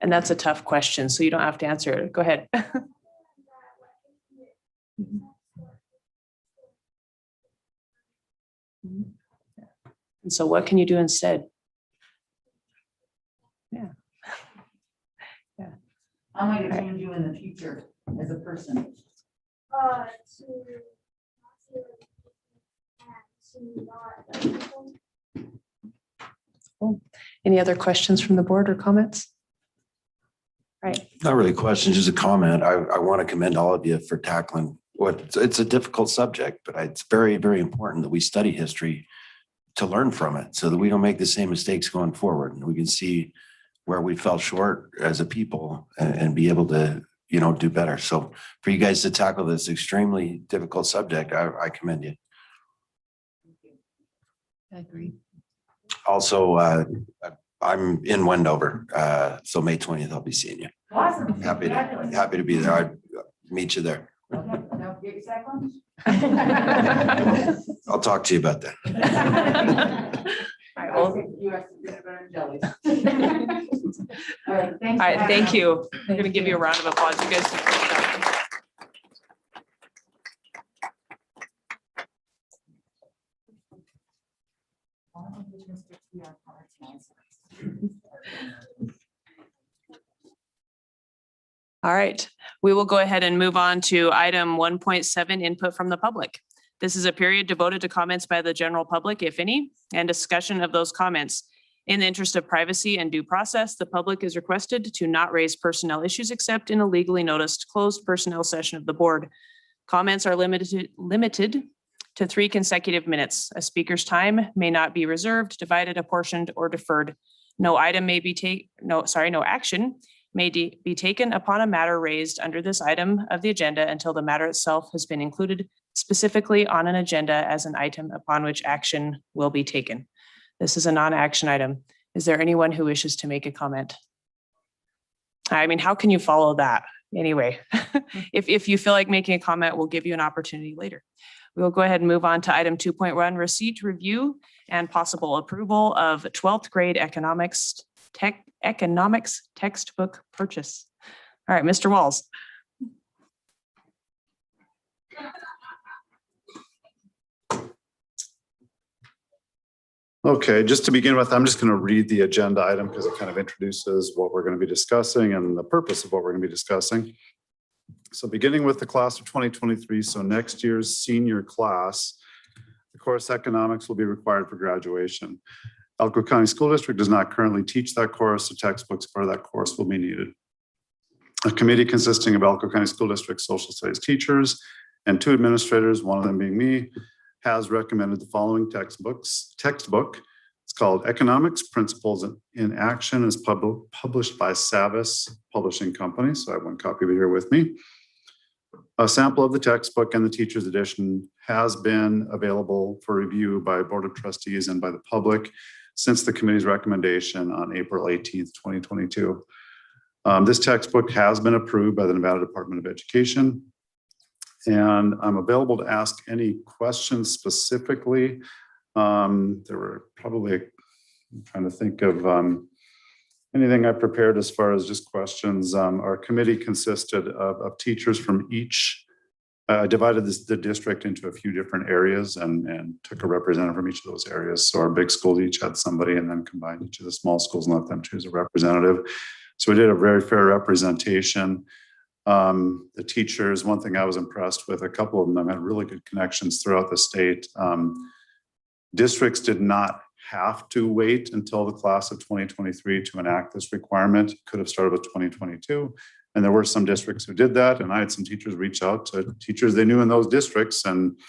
Speaker 1: And that's a tough question, so you don't have to answer it. Go ahead. And so what can you do instead? Yeah. Yeah.
Speaker 14: How am I gonna change you in the future as a person?
Speaker 1: Any other questions from the board or comments? Right.
Speaker 4: Not really questions, just a comment. I want to commend all of you for tackling it's a difficult subject, but it's very, very important that we study history to learn from it so that we don't make the same mistakes going forward. And we can see where we fell short as a people and be able to, do better. So for you guys to tackle this extremely difficult subject, I commend you.
Speaker 12: I agree.
Speaker 4: Also, I'm in Wendover, so May 20th, I'll be seeing you.
Speaker 14: Awesome.
Speaker 4: Happy to be there. I'll meet you there.
Speaker 14: Okay, don't forget your sack lunch.
Speaker 4: I'll talk to you about that.
Speaker 1: All right, well,
Speaker 14: You have some peanut butter and jellies. All right, thanks.
Speaker 1: all right, thank you. We're gonna give you a round of applause. You guys did a great job. All right, we will go ahead and move on to item 1.7, input from the public. This is a period devoted to comments by the general public, if any, and discussion of those comments. In the interest of privacy and due process, the public is requested to not raise personnel issues except in a legally noticed closed personnel session of the board. Comments are limited to 3 consecutive minutes. A speaker's time may not be reserved, divided, apportioned, or deferred. No action may be taken upon a matter raised under this item of the agenda until the matter itself has been included specifically on an agenda as an item upon which action will be taken. This is a non-action item. Is there anyone who wishes to make a comment? I mean, how can you follow that? Anyway, if you feel like making a comment, we'll give you an opportunity later. We'll go ahead and move on to item 2.1, receipt, review, and possible approval of 12th grade economics textbook purchase. All right, Mr. Walls.
Speaker 2: Okay, just to begin with, I'm just going to read the agenda item because it kind of introduces what we're going to be discussing and the purpose of what we're going to be discussing. So beginning with the class of 2023, so next year's senior class, the course economics will be required for graduation. Elko County School District does not currently teach that course, so textbooks for that course will be needed. A committee consisting of Elko County School District social studies teachers and 2 administrators, one of them being me, has recommended the following textbook. It's called Economics Principles in Action. Is published by Savis Publishing Company. So I have one copy of it here with me. A sample of the textbook and the teacher's edition has been available for review by Board of Trustees and by the public since the committee's recommendation on April 18th, 2022. This textbook has been approved by the Nevada Department of Education. And I'm available to ask any questions specifically. There were probably, I'm trying to think of anything I prepared as far as just questions. Our committee consisted of teachers from each, divided the district into a few different areas and took a representative from each of those areas. So our big schools each had somebody and then combined each of the small schools and let them choose a representative. So we did a very fair representation. The teachers, one thing I was impressed with, a couple of them had really good connections throughout the state. Districts did not have to wait until the class of 2023 to enact this requirement. It could have started with 2022. And there were some districts who did that. And I had some teachers reach out to teachers they knew in those districts. And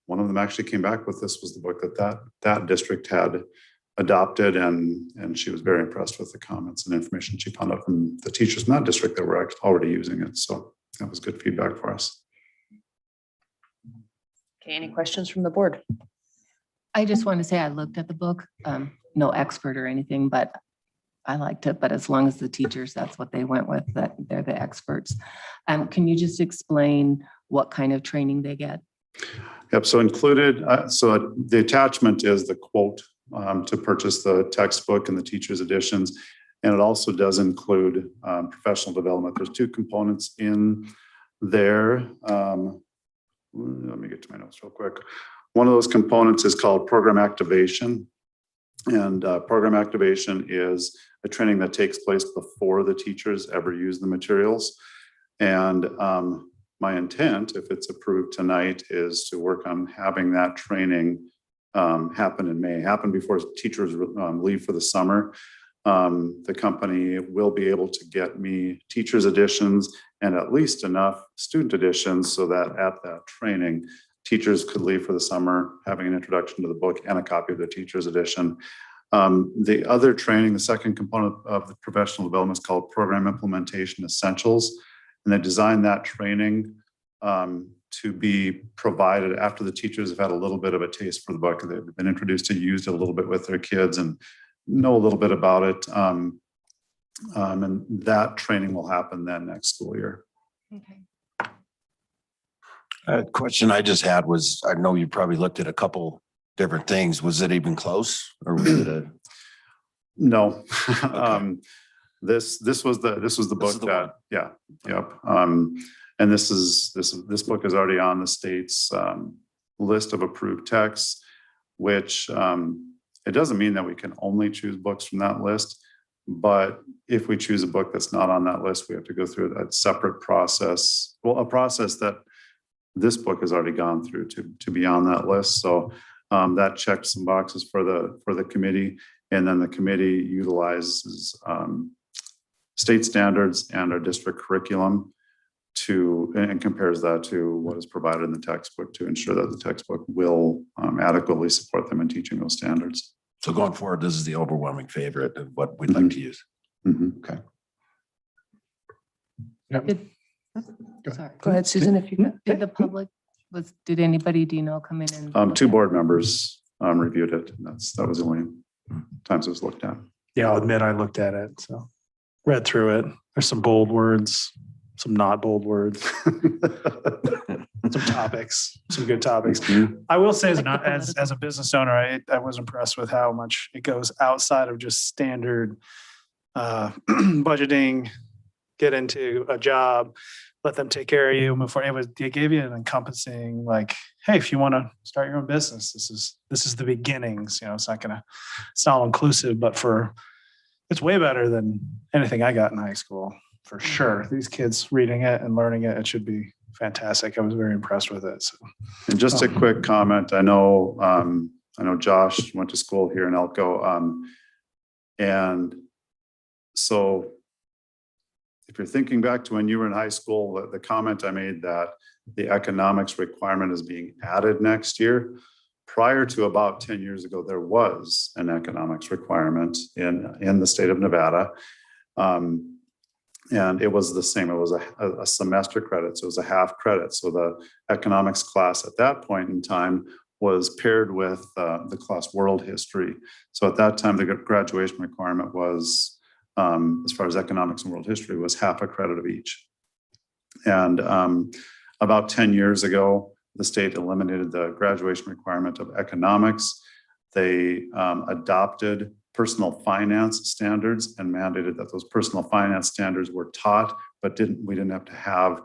Speaker 2: one of them actually came back with this was the book that district had adopted, and she was very impressed with the comments and information she found out from the teachers in that district that were already using it. So that was good feedback for us.
Speaker 1: Okay, any questions from the board?
Speaker 12: I just want to say I looked at the book, no expert or anything, but I liked it. But as long as the teachers, that's what they went with, that they're the experts. Can you just explain what kind of training they get?
Speaker 2: Yep, so included, so the attachment is the quote to purchase the textbook and the teacher's editions. And it also does include professional development. There's 2 components in there. Let me get to my notes real quick. One of those components is called program activation. And program activation is a training that takes place before the teachers ever use the materials. And my intent, if it's approved tonight, is to work on having that training happen in May, happen before teachers leave for the summer. The company will be able to get me teachers editions and at least enough student editions so that at that training, teachers could leave for the summer, having an introduction to the book and a copy of the teacher's edition. The other training, the second component of the professional development is called Program Implementation Essentials. And they designed that training to be provided after the teachers have had a little bit of a taste for the book. They've been introduced to use it a little bit with their kids and know a little bit about it. And that training will happen then next school year.
Speaker 12: Okay.
Speaker 4: A question I just had was, I know you probably looked at a couple different things. Was it even close or was it a?
Speaker 2: No.
Speaker 4: Okay.
Speaker 2: This was the book that, yeah, yep. And this book is already on the state's list of approved texts, which it doesn't mean that we can only choose books from that list. But if we choose a book that's not on that list, we have to go through that separate process. Well, a process that this book has already gone through to be on that list. So that checked some boxes for the committee, and then the committee utilizes state standards and our district curriculum and compares that to what is provided in the textbook to ensure that the textbook will adequately support them in teaching those standards.
Speaker 4: So going forward, this is the overwhelming favorite of what we'd like to use.
Speaker 2: Okay.
Speaker 15: Yep.
Speaker 12: Sorry.
Speaker 1: Go ahead, Susan, if you could.
Speaker 12: Did the public Did anybody, do you know, come in and? look
Speaker 2: Two
Speaker 12: at it?
Speaker 2: board members reviewed it. And that was the only times it was looked at.
Speaker 13: Yeah, I'll admit I looked at it, so read through it. There's some bold words, some not bold words, some topics, some good topics. I will say as a business owner, I was impressed with how much it goes outside of just standard budgeting, get into a job, let them take care of you, move forward. It gave you an encompassing, like, hey, if you want to start your own business, this is the beginnings. You know, it's not all inclusive, but it's way better than anything I got in high school, for sure. These kids reading it and learning it, it should be fantastic. I was very impressed with it. So.
Speaker 2: And just a quick comment. I know Josh went to school here in Elko. And so if you're thinking back to when you were in high school, the comment I made that the economics requirement is being added next year, prior to about 10 years ago, there was an economics requirement in the state of Nevada. And it was the same. It was a semester credit. So it was a half credit. So the economics class at that point in time was paired with the class world history. So at that time, the graduation requirement was, as far as economics and world history, was half a credit of each. And about 10 years ago, the state eliminated the graduation requirement of economics. They adopted personal finance standards and mandated that those personal finance standards were taught, but we didn't have to have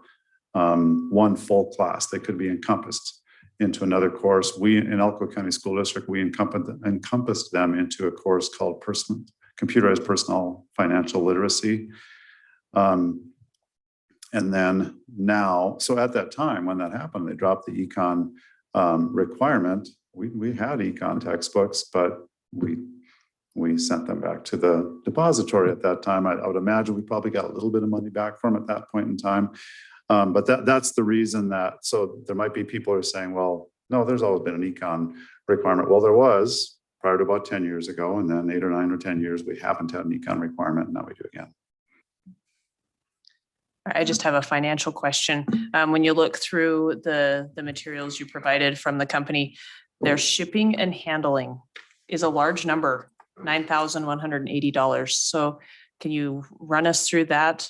Speaker 2: one full class. They could be encompassed into another course. We in Elko County School District, we encompassed them into a course called computerized personal financial literacy. And then now, so at that time when that happened, they dropped the econ requirement. We had econ textbooks, but we sent them back to the depository at that time. I would imagine we probably got a little bit of money back from at that point in time. But that's the reason so there might be people who are saying, well, no, there's always been an econ requirement. Well, there was prior to about 10 years ago, and then 8 or 9 or 10 years, we haven't had an econ requirement, and now we do again.
Speaker 1: I just have a financial question. When you look through the materials you provided from the company, their shipping and handling is a large number, $9,180. So can you run us through that?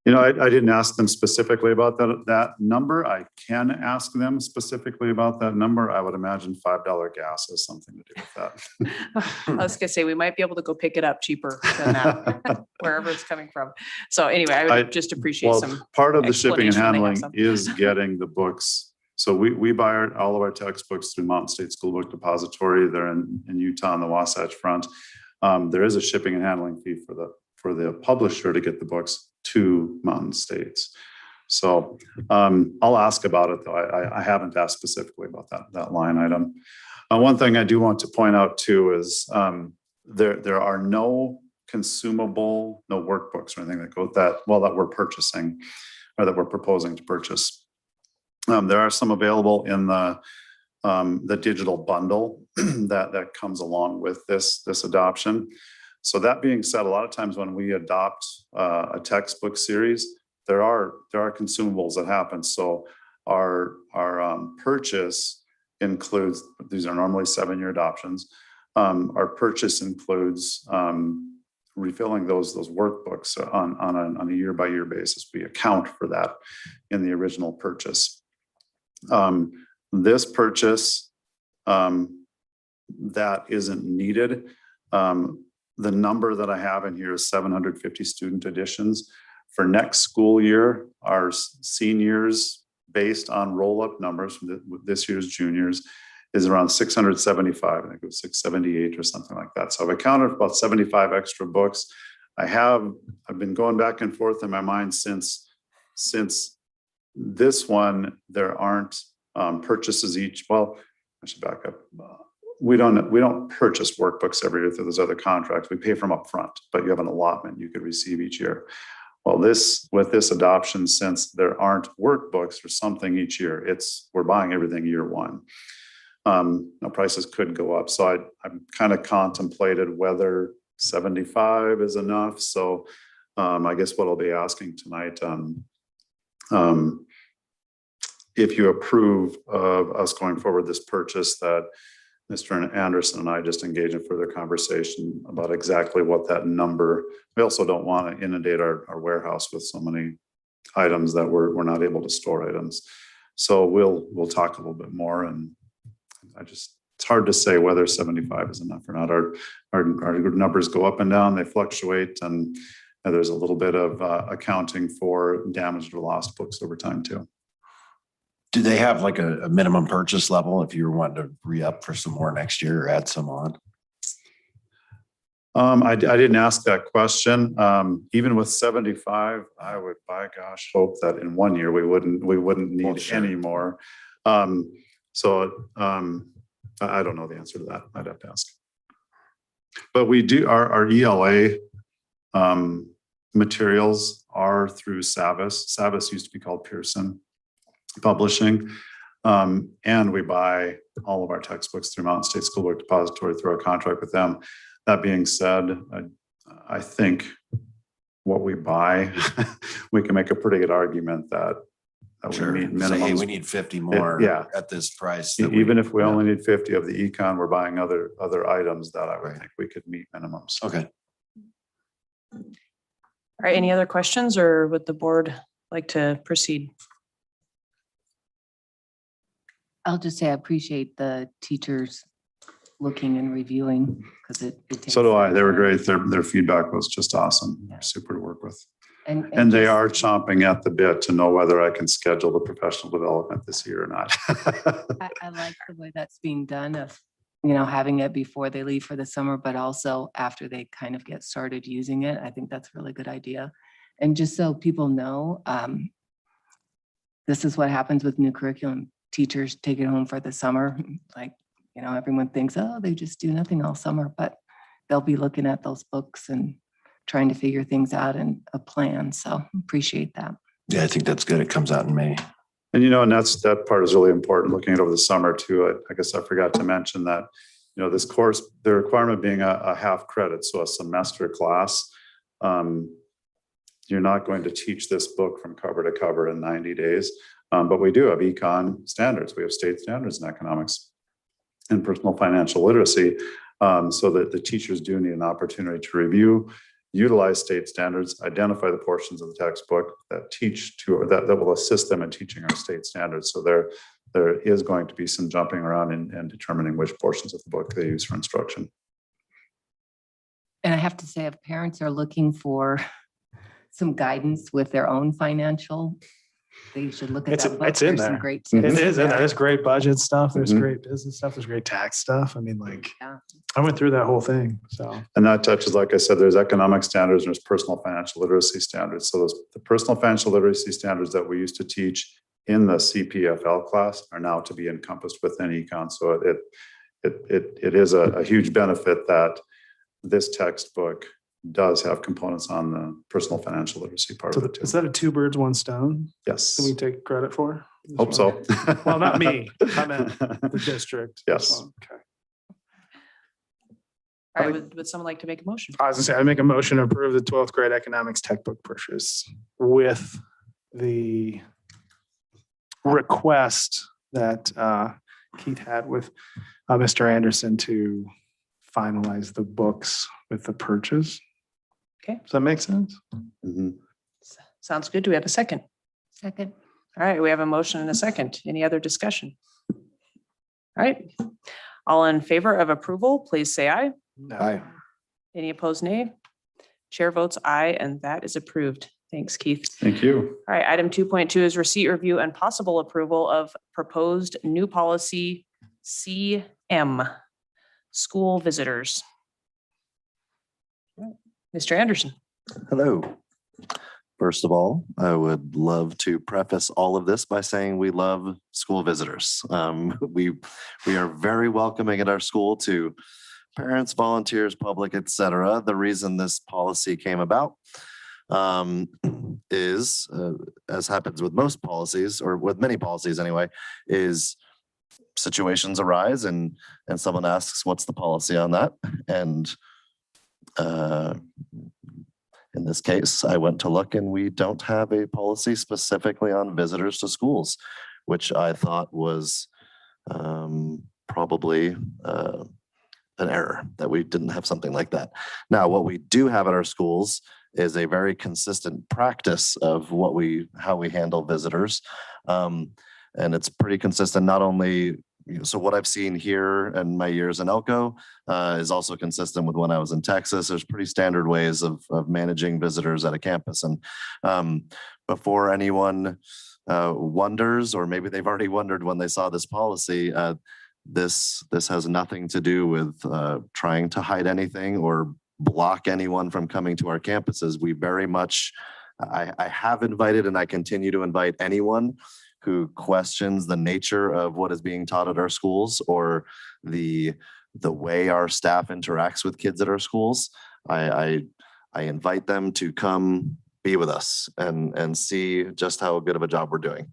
Speaker 2: You know, I didn't ask them specifically about that number. I can ask them specifically about that number. I would imagine $5 gas has something to do with that.
Speaker 1: I was gonna say, we might be able to go pick it up cheaper than that, wherever it's coming from. So anyway, I would just appreciate some.
Speaker 2: Part of the shipping and
Speaker 1: explanation when they have
Speaker 2: handling
Speaker 1: some.
Speaker 2: is getting the books. So we buy all of our textbooks through Mountain State School Book Depository. They're in Utah on the Wasatch Front. There is a shipping and handling fee for the publisher to get the books to Mountain States. So I'll ask about it, though. I haven't asked specifically about that line item. One thing I do want to point out too is there are no consumable, no workbooks or anything that we're purchasing or that we're proposing to purchase. There are some available in the digital bundle that comes along with this adoption. So that being said, a lot of times when we adopt a textbook series, there are consumables that happen. So our purchase includes, these are normally 7-year adoptions. Our purchase includes refilling those workbooks on a year-by-year basis. We account for that in the original purchase. This purchase that isn't needed. The number that I have in here is 750 student editions. For next school year, our seniors, based on roll-up numbers from this year's juniors, is around 675. I think it was 678 or something like that. So I've accounted for about 75 extra books. I've been going back and forth in my mind since this one, there aren't purchases each. Well, I should back up. We don't purchase workbooks every year through those other contracts. We pay for them up front, but you have an allotment you could receive each year. Well, with this adoption, since there aren't workbooks or something each year, we're buying everything year one. Now prices could go up. So I'm kind of contemplated whether 75 is enough. So I guess what I'll be asking tonight if you approve of us going forward this purchase, that Mr. Anderson and I just engage in further conversation about exactly what that number. We also don't want to inundate our warehouse with so many items that we're not able to store items. So we'll talk a little bit more, and it's hard to say whether 75 is enough or not. Our numbers go up and down, they fluctuate, and there's a little bit of accounting for damaged or lost books over time too.
Speaker 4: Do they have like a minimum purchase level if you were wanting to re-up for some more next year or add some on?
Speaker 2: I didn't ask that question. Even with 75, I would, by gosh, hope that in 1 year we wouldn't need any more. I don't know the answer to that. I'd have to ask. But we do our ELA materials are through Savvis. Savvis used to be called Pearson Publishing. And we buy all of our textbooks through Mountain State School Book Depository through our contract with them. That being said, I think what we buy, we can make a pretty good argument that
Speaker 4: Sure.
Speaker 2: we need
Speaker 4: Say, hey,
Speaker 2: minimums.
Speaker 4: we need 50 more at this price.
Speaker 2: Even if we only need 50 of the econ, we're buying other items that I would think we could meet minimums.
Speaker 4: Okay.
Speaker 1: All right, any other questions, or would the board like to proceed?
Speaker 12: I'll just say I appreciate the teachers looking and reviewing, because it takes.
Speaker 2: So do I. They were great. Their feedback was just awesome. They're super to work with.
Speaker 12: And
Speaker 2: they
Speaker 12: just-
Speaker 2: are chomping at the bit to know whether I can schedule the professional development this year or not.
Speaker 12: I like the way that's being done, of, having it before they leave for the summer, but also after they kind of get started using it. I think that's a really good idea. And just so people know, this is what happens with new curriculum. Teachers take it home for the summer. Like, everyone thinks, oh, they just do nothing all summer, but they'll be looking at those books and trying to figure things out and a plan. So appreciate that.
Speaker 4: Yeah, I think that's good. It comes out in May.
Speaker 2: And that part is really important, looking at over the summer too. I guess I forgot to mention that, this course, the requirement being a half credit, so a semester class, you're not going to teach this book from cover to cover in 90 days. But we do have econ standards. We have state standards in economics and personal financial literacy, so that the teachers do need an opportunity to review, utilize state standards, identify the portions of the textbook that will assist them in teaching our state standards. So there is going to be some jumping around and determining which portions of the book they use for instruction.
Speaker 12: And I have to say, if parents are looking for some guidance with their own financial, they should look at that book.
Speaker 13: It's in
Speaker 12: There's some
Speaker 13: there.
Speaker 12: great
Speaker 13: It
Speaker 12: tips
Speaker 13: is in there. There's great budget stuff. There's
Speaker 2: Mhm.
Speaker 13: great business stuff. There's great tax stuff. I mean,
Speaker 12: Yeah.
Speaker 13: I went through that whole thing. So
Speaker 2: And that touches, like I said, there's economic standards, and there's personal financial literacy standards. So the personal financial literacy standards that we used to teach in the CPFL class are now to be encompassed within econ. So it is a huge benefit that this textbook does have components on the personal financial literacy part of it too.
Speaker 13: is that a two birds, one stone?
Speaker 2: Yes.
Speaker 13: Can we take credit for?
Speaker 2: Hope so.
Speaker 13: Well, not me. I meant the district.
Speaker 2: Yes.
Speaker 13: Okay.
Speaker 1: All right, would someone like to make a motion?
Speaker 13: I was gonna say, I make a motion to approve the 12th grade economics textbook purchase with the request that Keith had with Mr. Anderson to finalize the books with the purchase.
Speaker 1: Okay.
Speaker 13: Does that make sense?
Speaker 2: Mhm.
Speaker 1: Sounds good. Do we have a second?
Speaker 12: Second.
Speaker 1: All right, we have a motion and a second. Any other discussion? All right. All in favor of approval, please say aye.
Speaker 4: Aye.
Speaker 1: Any opposed, nay? Chair votes aye, and that is approved. Thanks, Keith.
Speaker 2: Thank you.
Speaker 1: All right, item 2.2 is receipt, review, and possible approval of proposed new policy CM, school visitors. Mr. Anderson.
Speaker 19: Hello. First of all, I would love to preface all of this by saying we love school visitors. We are very welcoming at our school to parents, volunteers, public, etc. The reason this policy came about is, as happens with most policies, or with many policies anyway, is situations arise and someone asks, what's the policy on that? And in this case, I went to look and we don't have a policy specifically on visitors to schools. which I thought was probably an error that we didn't have something like that. Now, what we do have at our schools is a very consistent practice of how we handle visitors. And it's pretty consistent, not only, so what I've seen here in my years in Elko is also consistent with when I was in Texas. There's pretty standard ways of managing visitors at a campus. And before anyone wonders, or maybe they've already wondered when they saw this policy, this has nothing to do with trying to hide anything or block anyone from coming to our campuses. We very much, I have invited and I continue to invite anyone who questions the nature of what is being taught at our schools or the way our staff interacts with kids at our schools. I invite them to come be with us and see just how good of a job we're doing.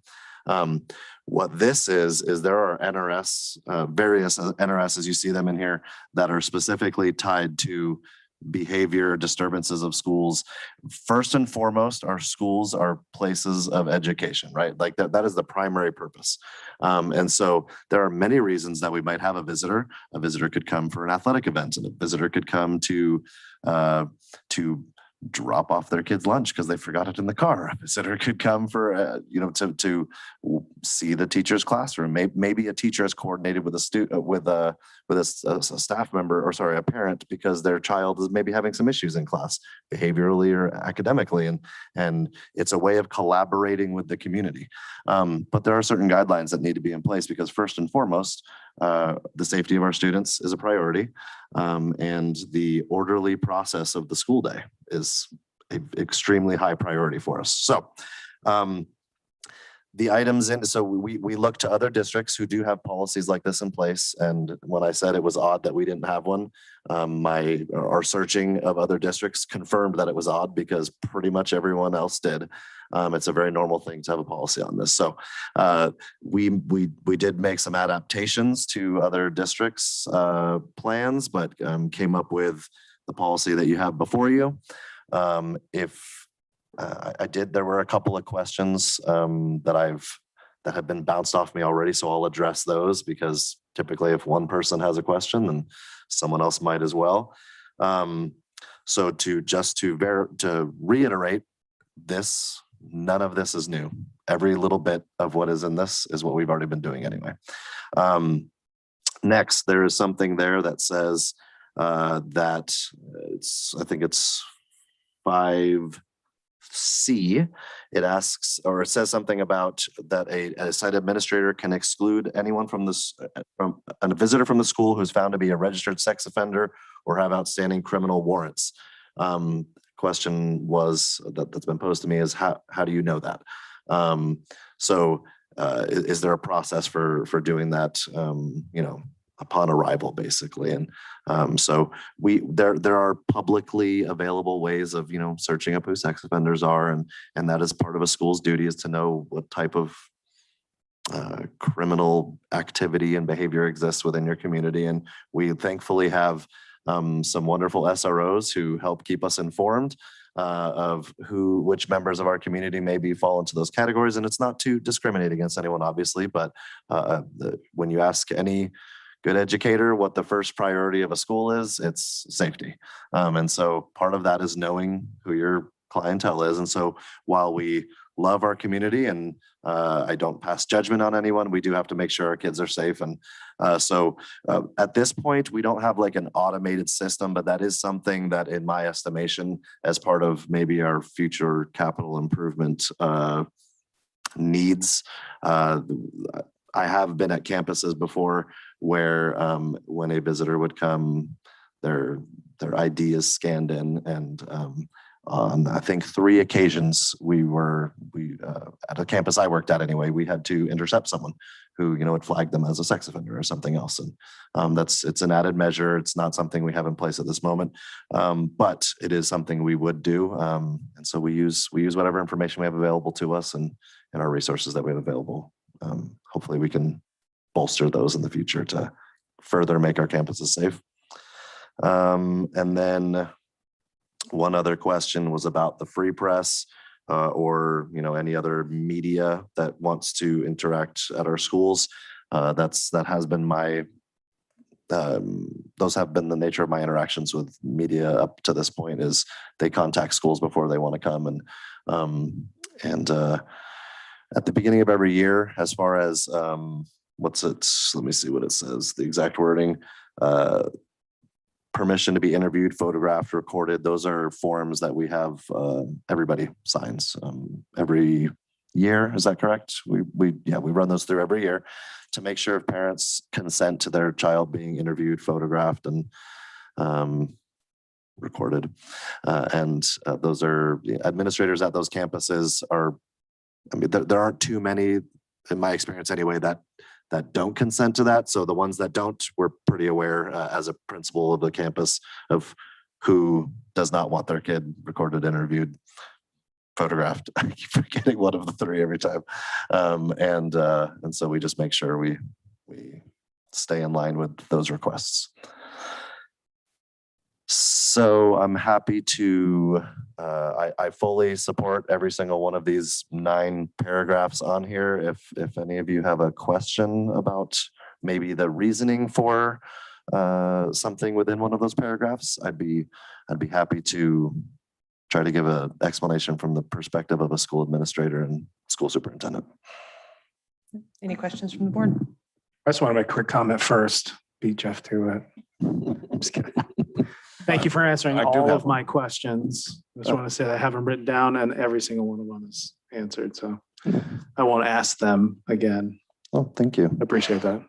Speaker 19: What this is there are NRS, various NRSs, you see them in here, that are specifically tied to behavior disturbances of schools. First and foremost, our schools are places of education, right? Like that is the primary purpose. And so there are many reasons that we might have a visitor. A visitor could come for an athletic event, and a visitor could come to drop off their kids' lunch because they forgot it in the car. A visitor could come for, to see the teacher's classroom. Maybe a teacher has coordinated with a student, with a staff member, or sorry, a parent, because their child is maybe having some issues in class, behaviorally or academically, and it's a way of collaborating with the community. But there are certain guidelines that need to be in place because first and foremost, the safety of our students is a priority, and the orderly process of the school day is an extremely high priority for us. So the items in, so we look to other districts who do have policies like this in place. And when I said it was odd that we didn't have one, our searching of other districts confirmed that it was odd because pretty much everyone else did. It's a very normal thing to have a policy on this. So we did make some adaptations to other districts' plans, but came up with the policy that you have before you. There were a couple of questions that have been bounced off me already, so I'll address those because typically if one person has a question, then someone else might as well. So to reiterate this, none of this is new. Every little bit of what is in this is what we've already been doing anyway. Next, there is something there that says that I think it's 5C. It asks, or it says something about that a site administrator can exclude anyone from this, from a visitor from the school who's found to be a registered sex offender or have outstanding criminal warrants. Question was that's been posed to me is how do you know that? Is there a process for doing that? Upon arrival, basically. And so there are publicly available ways of searching up who sex offenders are, and that is part of a school's duty, is to know what type of criminal activity and behavior exists within your community. And we thankfully have some wonderful SROs who help keep us informed of which members of our community maybe fall into those categories. And it's not to discriminate against anyone, obviously, but when you ask any good educator what the first priority of a school is, it's safety. And so part of that is knowing who your clientele is. And so while we love our community and I don't pass judgment on anyone, we do have to make sure our kids are safe. And so at this point, we don't have like an automated system, but that is something that in my estimation, as part of maybe our future capital improvement needs, I have been at campuses before where when a visitor would come, their ID is scanned in, and on I think 3 occasions we at a campus I worked at anyway, we had to intercept someone who had flagged them as a sex offender or something else, and it's an added measure. It's not something we have in place at this moment, but it is something we would do, and so we use whatever information we have available to us and our resources that we have available. Hopefully we can bolster those in the future to further make our campuses safe. And then one other question was about the free press. or, any other media that wants to interact at our schools. That has been those have been the nature of my interactions with media up to this point, is they contact schools before they want to come. And at the beginning of every year, as far as let me see what it says, the exact wording, permission to be interviewed, photographed, recorded. Those are forms that we have, everybody signs every year. Is that correct? We run those through every year to make sure if parents consent to their child being interviewed, photographed, and recorded. Those are administrators at those campuses there aren't too many, in my experience anyway, that don't consent to that. So the ones that don't, we're pretty aware as a principal of the campus of who does not want their kid recorded, interviewed, photographed. I keep forgetting one of the three every time. And so we just make sure we stay in line with those requests. So I'm happy to, I fully support every single one of these 9 paragraphs on here. If any of you have a question about maybe the reasoning for something within one of those paragraphs, I'd be happy to try to give an explanation from the perspective of a school administrator and school superintendent.
Speaker 1: Any questions from the board?
Speaker 13: I just want to make a quick comment first. Beat Jeff to it. I'm just kidding. Thank you for answering all of my questions. I just want to say that I have them written down and every single one of them is answered. So I won't ask them again.
Speaker 19: Oh, thank you.
Speaker 13: Appreciate that.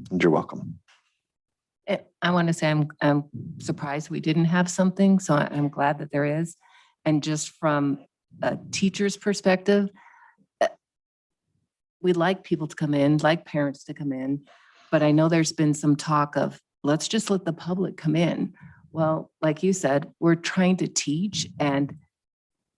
Speaker 19: And you're welcome.
Speaker 12: I want to say I'm surprised we didn't have something, so I'm glad that there is. And just from a teacher's perspective, we like people to come in, like parents to come in, but I know there's been some talk of let's just let the public come in. Well, like you said, we're trying to teach, and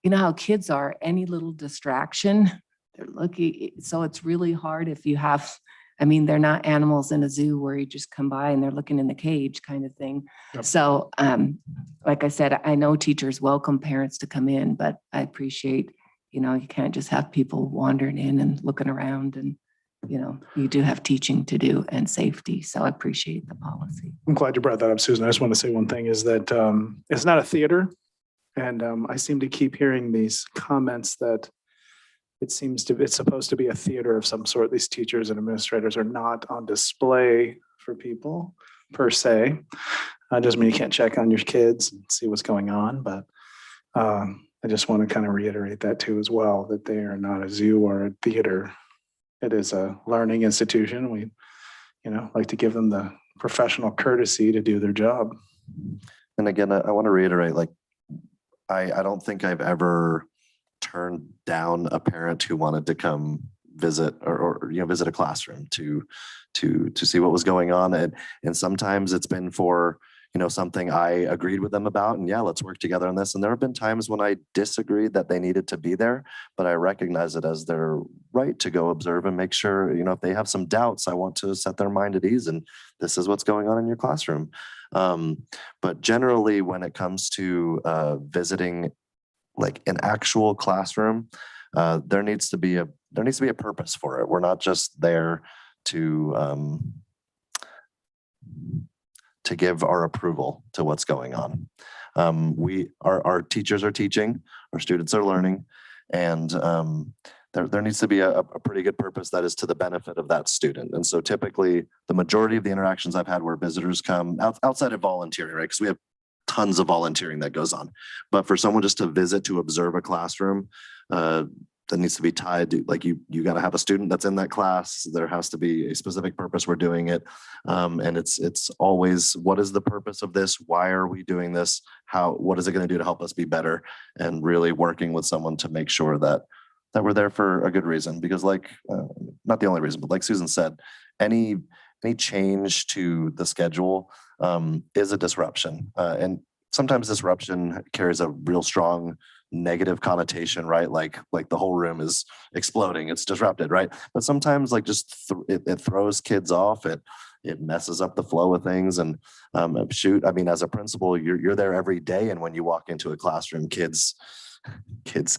Speaker 12: you know how kids are, any little distraction, they're looking. So it's really hard if you have, they're not animals in a zoo where you just come by and they're looking in the cage kind of thing. Yep. So like I said, I know teachers welcome parents to come in, but I appreciate, you can't just have people wandering in and looking around, and you do have teaching to do and safety. So I appreciate the policy.
Speaker 13: I'm glad you brought that up, Susan. I just want to say one thing is that it's not a theater. And I seem to keep hearing these comments that it's supposed to be a theater of some sort. These teachers and administrators are not on display for people per se. Doesn't mean you can't check on your kids and see what's going on, but I just want to kind of reiterate that too as well, that they are not a zoo or a theater. It is a learning institution. We, like to give them the professional courtesy to do their job.
Speaker 19: And again, I want to reiterate, I don't think I've ever turned down a parent who wanted to come visit or visit a classroom to see what was going on. And sometimes it's been for, something I agreed with them about, and let's work together on this. And there have been times when I disagreed that they needed to be there, but I recognize it as their right to go observe and make sure, if they have some doubts, I want to set their mind at ease. And this is what's going on in your classroom. But generally, when it comes to visiting like an actual classroom, there needs to be a purpose for it. We're not just there to give our approval to what's going on. Our teachers are teaching, our students are learning, and there needs to be a pretty good purpose that is to the benefit of that student. And so typically the majority of the interactions I've had where visitors come outside of volunteering, right? Because we have tons of volunteering that goes on, but for someone just to visit, to observe a classroom, that needs to be tied to, like, you got to have a student that's in that class. There has to be a specific purpose we're doing it. And it's always, what is the purpose of this? Why are we doing this? What is it going to do to help us be better? And really working with someone to make sure that we're there for a good reason, because not the only reason, but like Susan said, any change to the schedule is a disruption. And sometimes disruption carries a real strong negative connotation, right? Like the whole room is exploding, it's disrupted, right? But sometimes it throws kids off, it messes up the flow of things. And as a principal, you're there every day, and when you walk into a classroom, kids kids,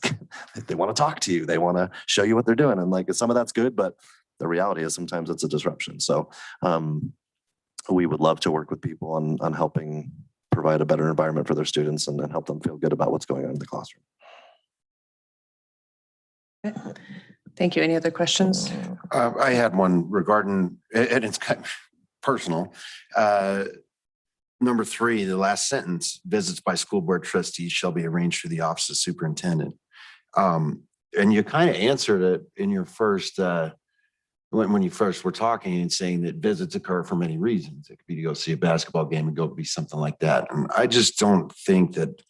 Speaker 19: they want to talk to you. They want to show you what they're doing. And like, some of that's good, but the reality is sometimes it's a disruption. So we would love to work with people on helping provide a better environment for their students and help them feel good about what's going on in the classroom.
Speaker 1: Thank you. Any other questions?
Speaker 4: I had one regarding, and it's kind of personal. Number 3, the last sentence, visits by school board trustees shall be arranged through the office of superintendent. And you kind of answered it in your first, when you first were talking and saying that visits occur for many reasons. It could be to go see a basketball game and go be something like that. And I just don't think that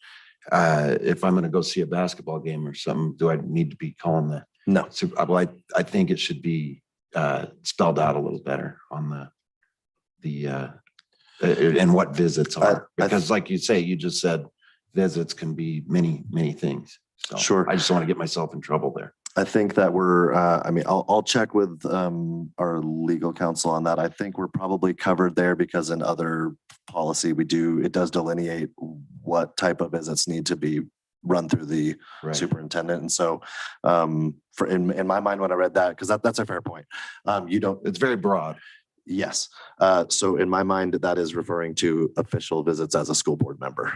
Speaker 4: if I'm going to go see a basketball game or something, do I need to be calling the
Speaker 19: No.
Speaker 4: Well, I think it should be spelled out a little better on the and what visits are, because like you say, you just said visits can be many things. So
Speaker 19: Sure.
Speaker 4: I just don't want to get myself in trouble there.
Speaker 19: I think that we're, I mean, I'll check with our legal counsel on that. I think we're probably covered there because in other policy, it does delineate what type of visits need to be run through the superintendent. And so in my mind, when I read that, because that's a fair point.
Speaker 4: It's very broad.
Speaker 19: Yes. So in my mind, that is referring to official visits as a school board member.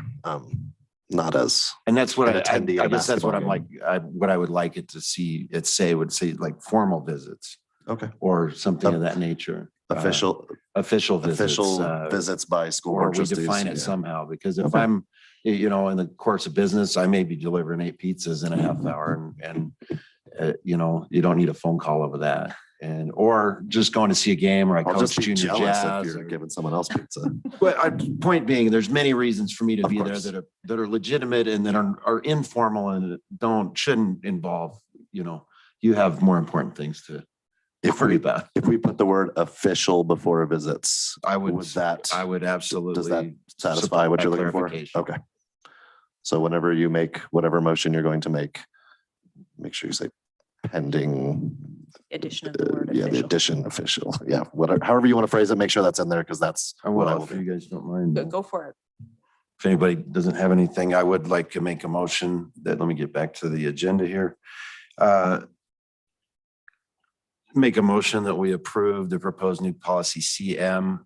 Speaker 19: Not as,
Speaker 4: and that's what
Speaker 19: an attendee.
Speaker 4: I guess that's what I'm
Speaker 19: game.
Speaker 4: like. What I would like it to see it say would say like formal visits,
Speaker 19: okay,
Speaker 4: or something of that nature.
Speaker 19: Official
Speaker 4: visits,
Speaker 19: visits by school
Speaker 4: or
Speaker 19: board
Speaker 4: we
Speaker 19: trustees.
Speaker 4: define it somehow. Because if
Speaker 19: Okay.
Speaker 4: I'm, in the course of business, I may be delivering 8 pizzas in a half hour, and you don't need a phone call over that. And or just going to see a game, or I
Speaker 19: I'll
Speaker 4: coach
Speaker 19: just be
Speaker 4: junior
Speaker 19: jealous
Speaker 4: jazz.
Speaker 19: if you're giving someone else pizza.
Speaker 4: But point being, there's many reasons for me to
Speaker 19: Of
Speaker 4: be
Speaker 19: course.
Speaker 4: there that are legitimate and that are informal and shouldn't involve, you have more important things to worry about.
Speaker 19: If we put the word official before visits,
Speaker 4: I would absolutely.
Speaker 19: Does that satisfy what you're looking for? Okay. So whenever you make whatever motion you're going to make sure you say pending.
Speaker 1: Addition of the word
Speaker 19: Yeah, the
Speaker 1: official.
Speaker 19: addition official. Yeah, whatever, however you want to phrase it, make sure that's in there because that's what I will
Speaker 4: If
Speaker 19: do.
Speaker 4: you guys don't mind.
Speaker 1: Go for it.
Speaker 4: If anybody doesn't have anything, I would like to make a motion that, let me get back to the agenda here. Make a motion that we approve the proposed new policy CM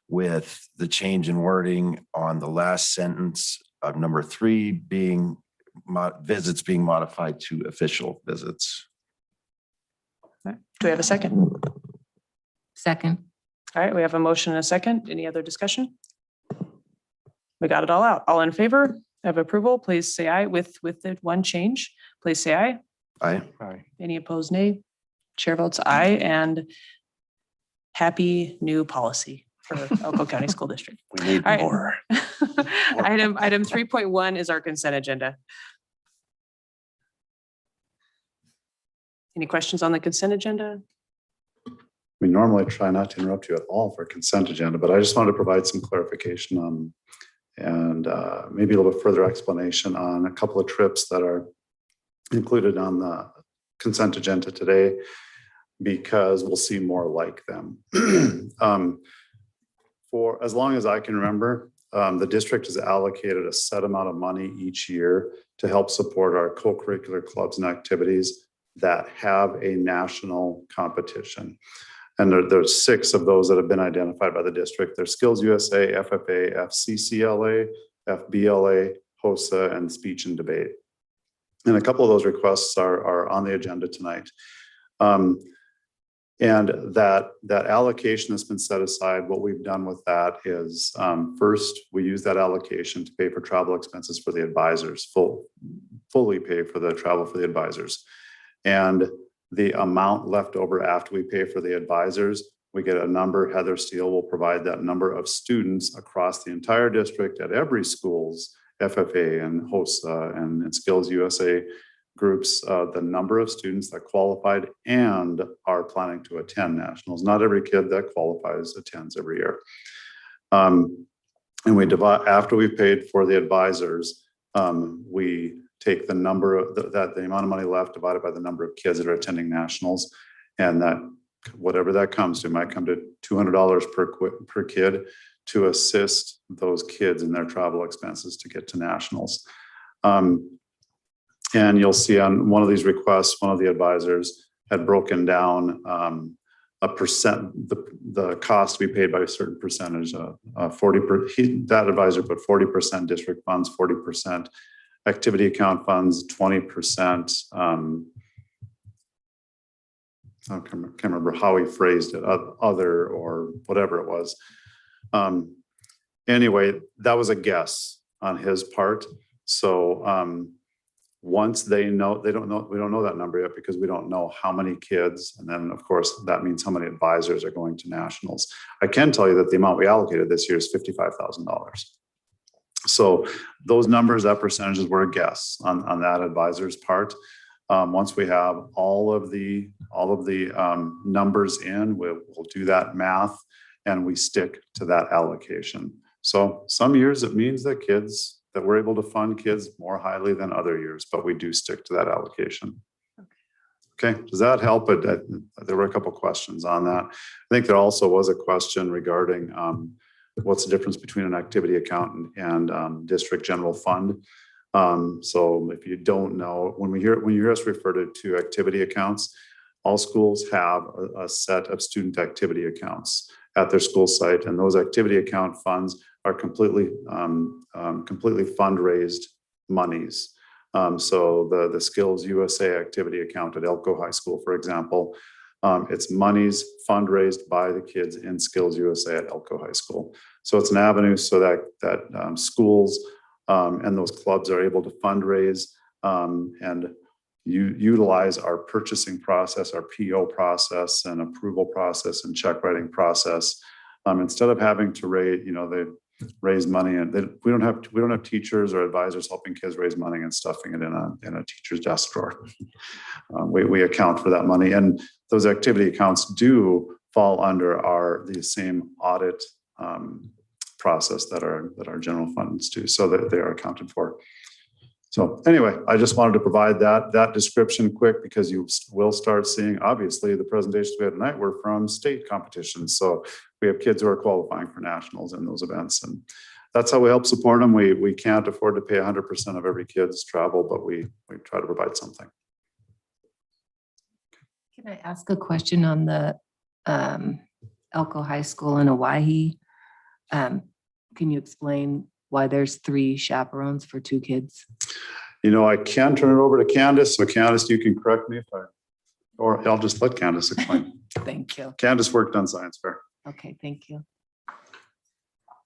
Speaker 4: with the change in wording on the last sentence of number 3 being visits being modified to official visits.
Speaker 1: Do we have a second?
Speaker 12: Second.
Speaker 1: All right, we have a motion and a second. Any other discussion? We got it all out. All in favor of approval, please say aye. With the one change, please say aye.
Speaker 4: Aye.
Speaker 1: Any opposed, nay? Chair votes aye, and happy new policy for Elko County School District.
Speaker 19: We need
Speaker 1: All right.
Speaker 19: more.
Speaker 1: Item 3.1 is our consent agenda. Any questions on the consent agenda?
Speaker 2: We normally try not to interrupt you at all for consent agenda, but I just wanted to provide some clarification on and maybe a little bit further explanation on a couple of trips that are included on the consent agenda today, because we'll see more like them. For as long as I can remember, the district has allocated a set amount of money each year to help support our co-curricular clubs and activities that have a national competition. And there's 6 of those that have been identified by the district. There's Skills USA, FFA, FCCLA, FBLA, HOSA, and Speech and Debate. And a couple of those requests are on the agenda tonight. And that allocation has been set aside. What we've done with that is first, we use that allocation to pay for travel expenses for the advisors, fully pay for the travel for the advisors. And the amount left over after we pay for the advisors, we get a number. Heather Steele will provide that number of students across the entire district at every school's FFA and HOSA and Skills USA groups, the number of students that qualified and are planning to attend nationals. Not every kid that qualifies attends every year. And we divide, after we've paid for the advisors, we take the number of the amount of money left divided by the number of kids that are attending nationals, and that whatever that comes to might come to $200 per kid to assist those kids in their travel expenses to get to nationals. And you'll see on one of these requests, one of the advisors had broken down a percent, the cost to be paid by a certain percentage, 40%, that advisor put 40% district funds, 40% activity account funds, 20%. I can't remember how he phrased it, other or whatever it was. Anyway, that was a guess on his part. So once they know, we don't know that number yet because we don't know how many kids. And then of course, that means how many advisors are going to nationals. I can tell you that the amount we allocated this year is $55,000. So those numbers, that percentages were a guess on that advisor's part. Once we have all of the numbers in, we'll do that math and we stick to that allocation. So some years it means that we're able to fund kids more highly than other years, but we do stick to that allocation. Okay, does that help? But there were a couple questions on that. I think there also was a question regarding what's the difference between an activity account and district general fund. So if you don't know, when you hear us refer to activity accounts, all schools have a set of student activity accounts at their school site, and those activity account funds are completely fundraised monies. So the Skills USA activity account at Elko High School, for example, it's monies fundraised by the kids in Skills USA at Elko High School. So it's an avenue so that schools and those clubs are able to fundraise and utilize our purchasing process, our PO process and approval process and check writing process. Instead of having to raise money, and we don't have teachers or advisors helping kids raise money and stuffing it in a teacher's desk drawer. We account for that money, and those activity accounts do fall under the same audit process that our general funds do, so that they are accounted for. So anyway, I just wanted to provide that description quick because you will start seeing, obviously, the presentations we had tonight were from state competitions. So we have kids who are qualifying for nationals in those events, and that's how we help support them. We can't afford to pay 100% of every kid's travel, but we try to provide something.
Speaker 12: Can I ask a question on the Elko High School in Hawaii? Can you explain why there's 3 chaperones for 2 kids?
Speaker 2: I can turn it over to Candace. So Candace, you can correct me or I'll just let Candace explain.
Speaker 12: Thank you.
Speaker 2: Candace worked on science fair.
Speaker 12: Okay, thank you.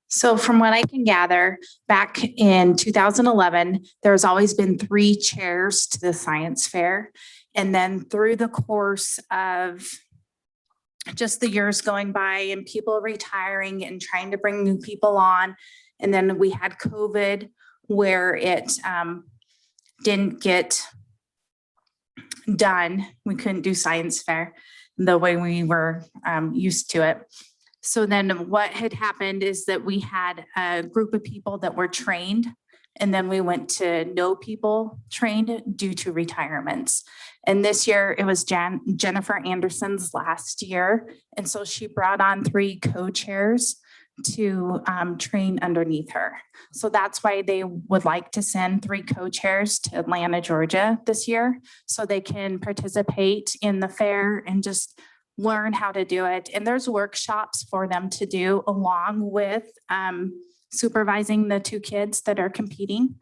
Speaker 20: So from what I can gather, back in 2011, there's always been 3 chairs to the science fair. And then through the course of just the years going by and people retiring and trying to bring new people on, and then we had COVID where it didn't get done. We couldn't do science fair the way we were used to it. So then what had happened is that we had a group of people that were trained, and then we went to no people trained due to retirements. And this year it was Jennifer Anderson's last year. And so she brought on 3 co-chairs to train underneath her. So that's why they would like to send 3 co-chairs to Atlanta, Georgia this year, so they can participate in the fair and just learn how to do it. And there's workshops for them to do along with supervising the 2 kids that are competing.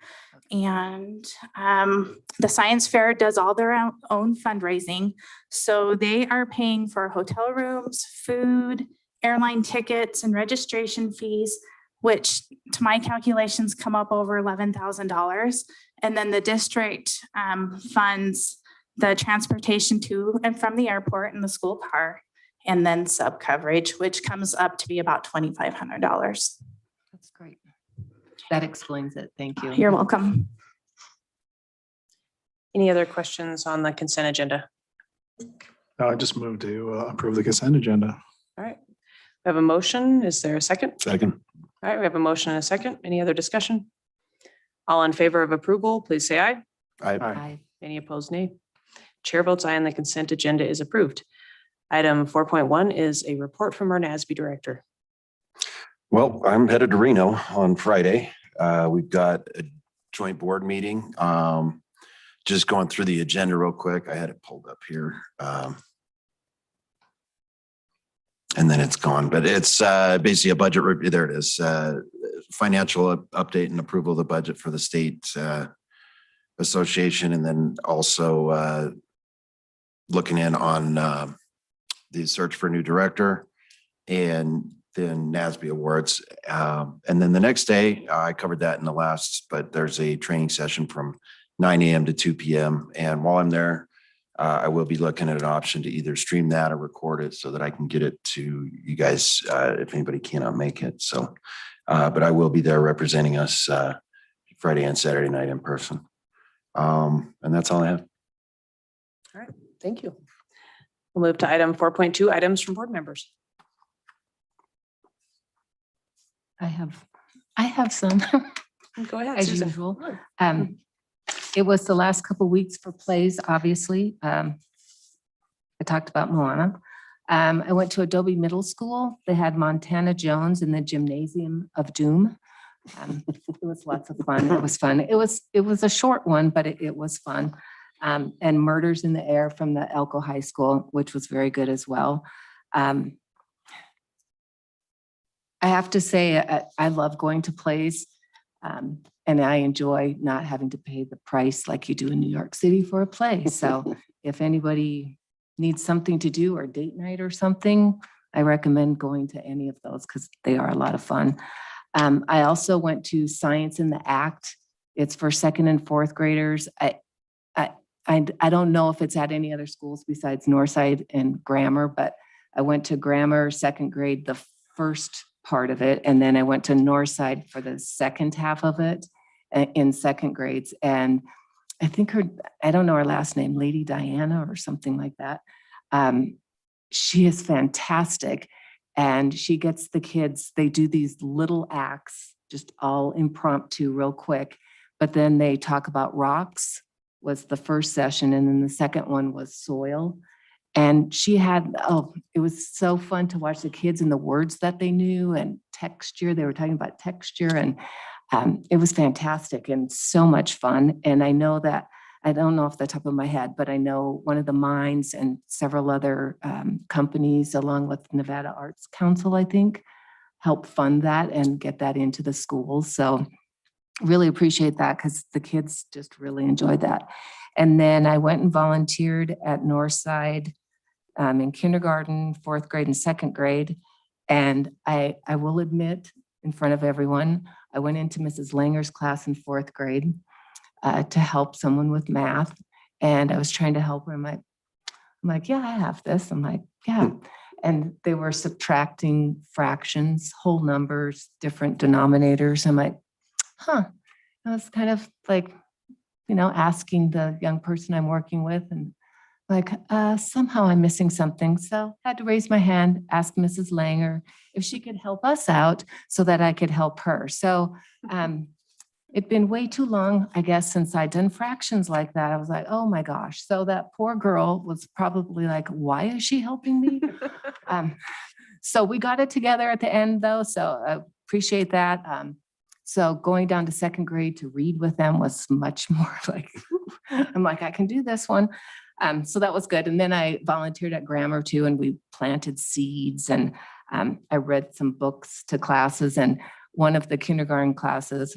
Speaker 20: And the science fair does all their own fundraising. So they are paying for hotel rooms, food, airline tickets, and registration fees, which to my calculations come up over $11,000. And then the district funds the transportation to and from the airport in the school car, and then sub coverage, which comes up to be about $2,500.
Speaker 12: That's great. That explains it. Thank you.
Speaker 20: You're welcome.
Speaker 1: Any other questions on the consent agenda?
Speaker 13: No, I just moved to approve the consent agenda.
Speaker 1: All right. We have a motion. Is there a second?
Speaker 4: Second.
Speaker 1: All right, we have a motion and a second. Any other discussion? All in favor of approval, please say aye.
Speaker 12: Aye.
Speaker 1: Any opposed, nay. Chair votes aye and the consent agenda is approved. Item 4.1 is a report from our NASB director.
Speaker 4: Well, I'm headed to Reno on Friday. We've got a joint board meeting just going through the agenda real quick. I had it pulled up here. And then it's gone, but it's basically a budget review. There it is. Financial update and approval of the budget for the state association. And then also looking in on the search for a new director and then NASB awards. And then the next day, I covered that in the last, but there's a training session from 9 a.m. to 2 p.m. And while I'm there, I will be looking at an option to either stream that or record it so that I can get it to you guys if anybody cannot make it. So, but I will be there representing us Friday and Saturday night in person. And that's all I have.
Speaker 1: All right, thank you. We'll move to item 4.2, items from board members.
Speaker 12: I have some.
Speaker 1: Go ahead,
Speaker 12: As
Speaker 1: Susan.
Speaker 12: usual. It was the last couple weeks for plays, obviously. I talked about Moana. I went to Adobe Middle School. They had Montana Jones in the Gymnasium of Doom. It was lots of fun. It was fun. It was a short one, but it was fun. And Murders in the Air from the Elko High School, which was very good as well. I have to say, I love going to plays. And I enjoy not having to pay the price like you do in New York City for a play. So if anybody needs something to do or date night or something, I recommend going to any of those because they are a lot of fun. I also went to Science in the Act. It's for 2nd and 4th graders. I don't know if it's at any other schools besides Northside and Grammar, but I went to Grammar 2nd grade, the first part of it. And then I went to Northside for the second half of it in 2nd grades. And I think I don't know her last name, Lady Diana or something like that. She is fantastic. And she gets the kids, they do these little acts, just all impromptu real quick. But then they talk about rocks was the first session. And then the second one was soil. And she had, it was so fun to watch the kids and the words that they knew and texture. They were talking about texture and it was fantastic and so much fun. And I know that, I don't know off the top of my head, but I know one of the mines and several other companies along with Nevada Arts Council, I think, help fund that and get that into the schools. So really appreciate that because the kids just really enjoyed that. And then I went and volunteered at Northside in kindergarten, 4th grade and 2nd grade. And I will admit in front of everyone, I went into Mrs. Langer's class in 4th grade to help someone with math. And I was trying to help her. I'm like, yeah, I have this. I'm like, yeah. And they were subtracting fractions, whole numbers, different denominators. I'm like, huh. I was kind of like, asking the young person I'm working with and like, somehow I'm missing something. So I had to raise my hand, ask Mrs. Langer if she could help us out so that I could help her. So it'd been way too long, I guess, since I'd done fractions like that. I was like, oh my gosh. So that poor girl was probably like, why is she helping me? So we got it together at the end though. So I appreciate that. So going down to 2nd grade to read with them was much more like, I'm like, I can do this one. So that was good. And then I volunteered at Grammar too, and we planted seeds and I read some books to classes. And one of the kindergarten classes,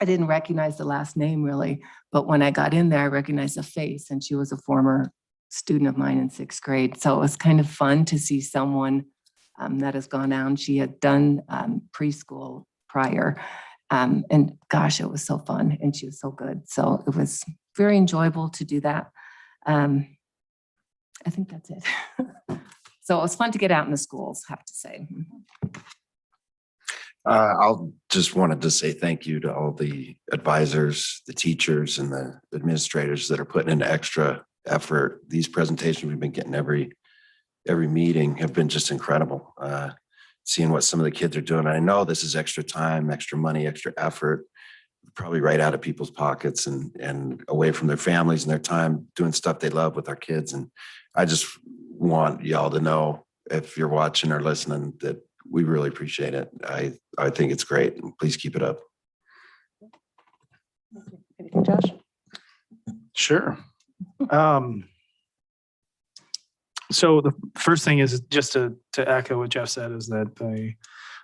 Speaker 12: I didn't recognize the last name really, but when I got in there, I recognized the face and she was a former student of mine in 6th grade. So it was kind of fun to see someone that has gone down. She had done preschool prior. And gosh, it was so fun and she was so good. So it was very enjoyable to do that. I think that's it. So it was fun to get out in the schools, have to say.
Speaker 4: I'll just wanted to say thank you to all the advisors, the teachers and the administrators that are putting in extra effort. These presentations we've been getting every meeting have been just incredible. Seeing what some of the kids are doing. I know this is extra time, extra money, extra effort, probably right out of people's pockets and away from their families and their time doing stuff they love with our kids. And I just want y'all to know if you're watching or listening that we really appreciate it. I think it's great. Please keep it up.
Speaker 1: Anything, Josh?
Speaker 13: Sure. So the first thing is just to echo what Jeff said, is that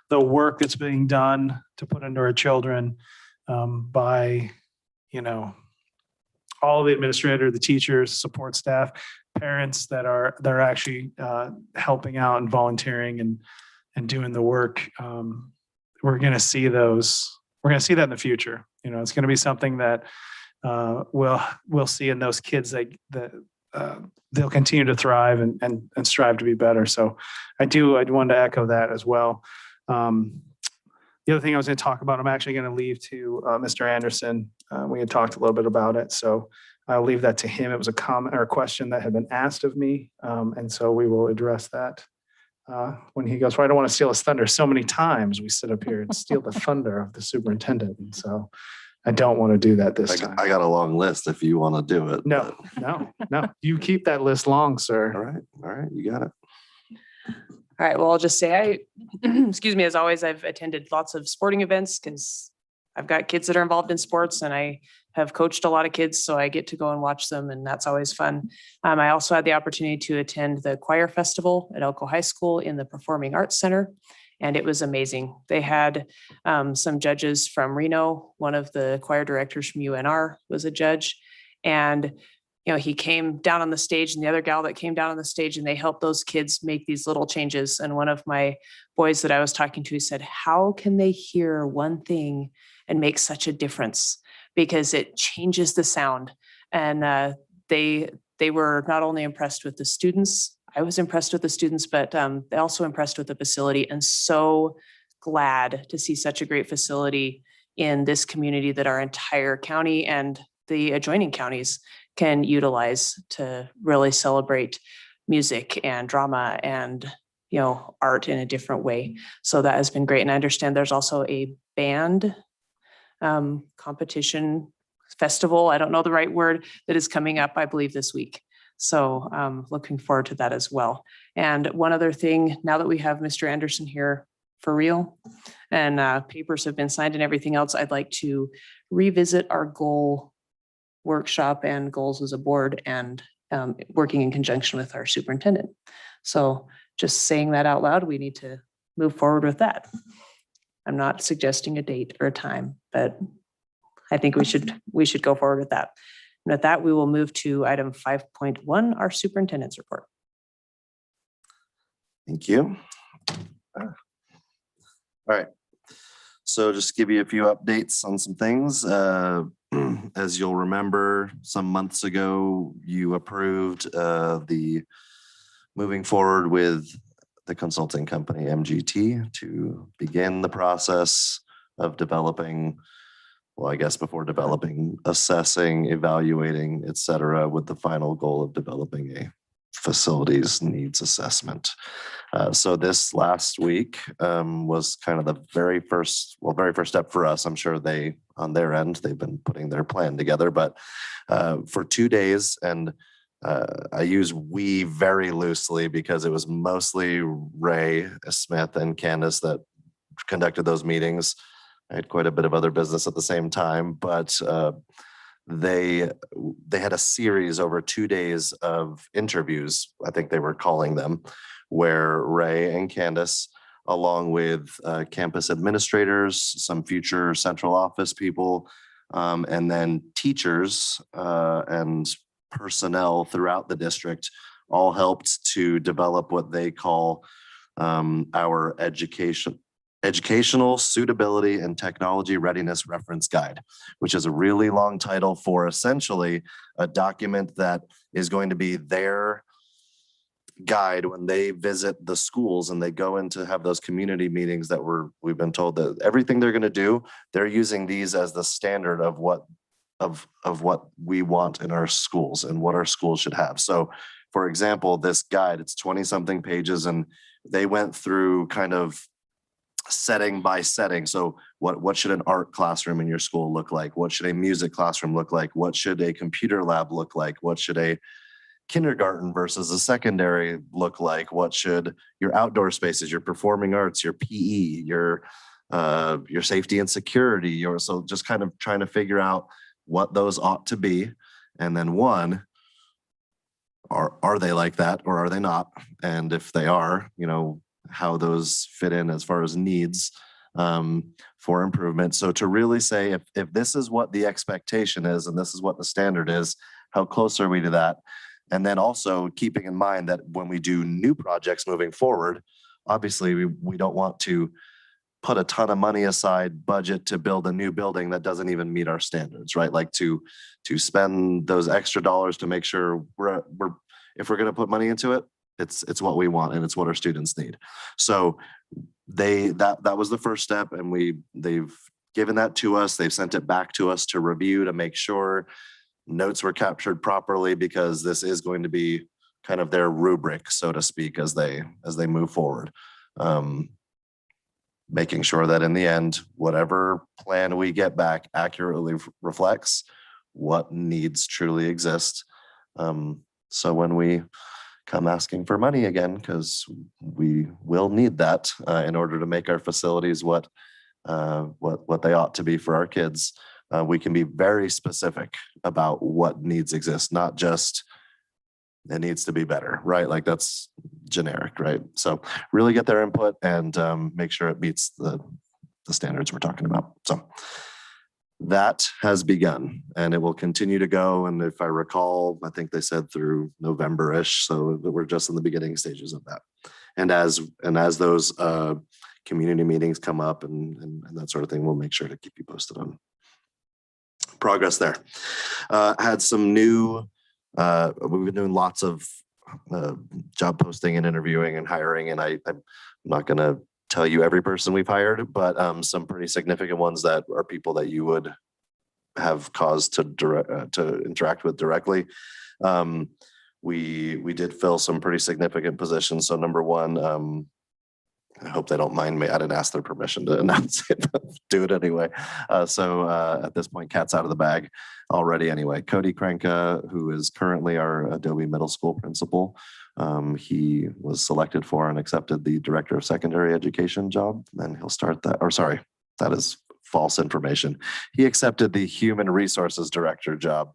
Speaker 13: the work that's being done to put into our children by, all the administrator, the teachers, support staff, parents that are actually helping out and volunteering and doing the work. We're going to see those. We're going to see that in the future. It's going to be something that we'll see in those kids that they'll continue to thrive and strive to be better. So I wanted to echo that as well. The other thing I was going to talk about, I'm actually going to leave to Mr. Anderson. We had talked a little bit about it, so I'll leave that to him. It was a comment or a question that had been asked of me, and so we will address that when he goes. Well, I don't want to steal his thunder. So many times we sit up here and steal the thunder of the superintendent, and so I don't want to do that this time.
Speaker 19: I got a long list if you want to do it.
Speaker 13: No. You keep that list long, sir.
Speaker 19: All right, you got it.
Speaker 1: All right, well, I'll just say excuse me, as always, I've attended lots of sporting events because I've got kids that are involved in sports, and I have coached a lot of kids, so I get to go and watch them, and that's always fun. I also had the opportunity to attend the choir festival at Elko High School in the Performing Arts Center, and it was amazing. They had some judges from Reno. One of the choir directors from UNR was a judge, and he came down on the stage, and the other gal that came down on the stage, and they helped those kids make these little changes. And one of my boys that I was talking to said, how can they hear one thing and make such a difference? Because it changes the sound. And they were not only impressed with the students, I was impressed with the students, but they also impressed with the facility, and so glad to see such a great facility in this community that our entire county and the adjoining counties can utilize to really celebrate music and drama and art in a different way. So that has been great. And I understand there's also a band competition festival, I don't know the right word, that is coming up, I believe, this week. So looking forward to that as well. And one other thing, now that we have Mr. Anderson here for real and papers have been signed and everything else, I'd like to revisit our goal workshop and goals as a board, and working in conjunction with our superintendent. So just saying that out loud, we need to move forward with that. I'm not suggesting a date or a time, but I think we should go forward with that. And with that, we will move to item 5.1, our superintendent's report.
Speaker 19: Thank you. All right. So just give you a few updates on some things. As you'll remember, some months ago, you approved the moving forward with the consulting company MGT to begin the process of developing, well, I guess before developing, assessing, evaluating, et cetera, with the final goal of developing a facilities needs assessment. So this last week was kind of the very first step for us. I'm sure they, on their end, they've been putting their plan together, but for 2 days, and I use we very loosely because it was mostly Ray Smith and Candace that conducted those meetings. I had quite a bit of other business at the same time, but they had a series over 2 days of interviews, I think they were calling them, where Ray and Candace, along with campus administrators, some future central office people, and then teachers and personnel throughout the district, all helped to develop what they call our Educational Suitability and Technology Readiness Reference Guide, which is a really long title for essentially a document that is going to be their guide when they visit the schools and they go in to have those community meetings that we've been told that everything they're going to do, they're using these as the standard of what we want in our schools and what our schools should have. So for example, this guide, it's 20 something pages, and they went through kind of setting by setting. So what should an art classroom in your school look like? What should a music classroom look like? What should a computer lab look like? What should a kindergarten versus a secondary look like? What should your outdoor spaces, your performing arts, your PE, your safety and security, so just kind of trying to figure out what those ought to be. And then one, are they like that or are they not? And if they are, you know, how those fit in as far as needs for improvement. So to really say if this is what the expectation is and this is what the standard is, how close are we to that? And then also keeping in mind that when we do new projects moving forward, obviously we don't want to put a ton of money aside budget to build a new building that doesn't even meet our standards, right? Like to spend those extra dollars to make sure if we're going to put money into it, it's what we want and it's what our students need. So that was the first step, and they've given that to us. They've sent it back to us to review to make sure notes were captured properly, because this is going to be kind of their rubric, so to speak, as they move forward. Making sure that in the end, whatever plan we get back accurately reflects what needs truly exist. So when we come asking for money again, because we will need that in order to make our facilities what they ought to be for our kids, we can be very specific about what needs exist, not just it needs to be better, right? Like that's generic, right? So really get their input and make sure it meets the standards we're talking about. So that has begun and it will continue to go. And if I recall, I think they said through November-ish. So we're just in the beginning stages of that. And as those community meetings come up and that sort of thing, we'll make sure to keep you posted on progress there. Had some new, we've been doing lots of job posting and interviewing and hiring, and I'm not going to tell you every person we've hired, but some pretty significant ones that are people that you would have cause to interact with directly. We did fill some pretty significant positions. So number one, I hope they don't mind me. I didn't ask their permission to announce it, but do it anyway. So at this point, cat's out of the bag already anyway. Cody Krenka, who is currently our Adobe Middle School principal, he was selected for and accepted the Director of Secondary Education job, and he'll start that, or sorry, that is false information. He accepted the Human Resources Director job.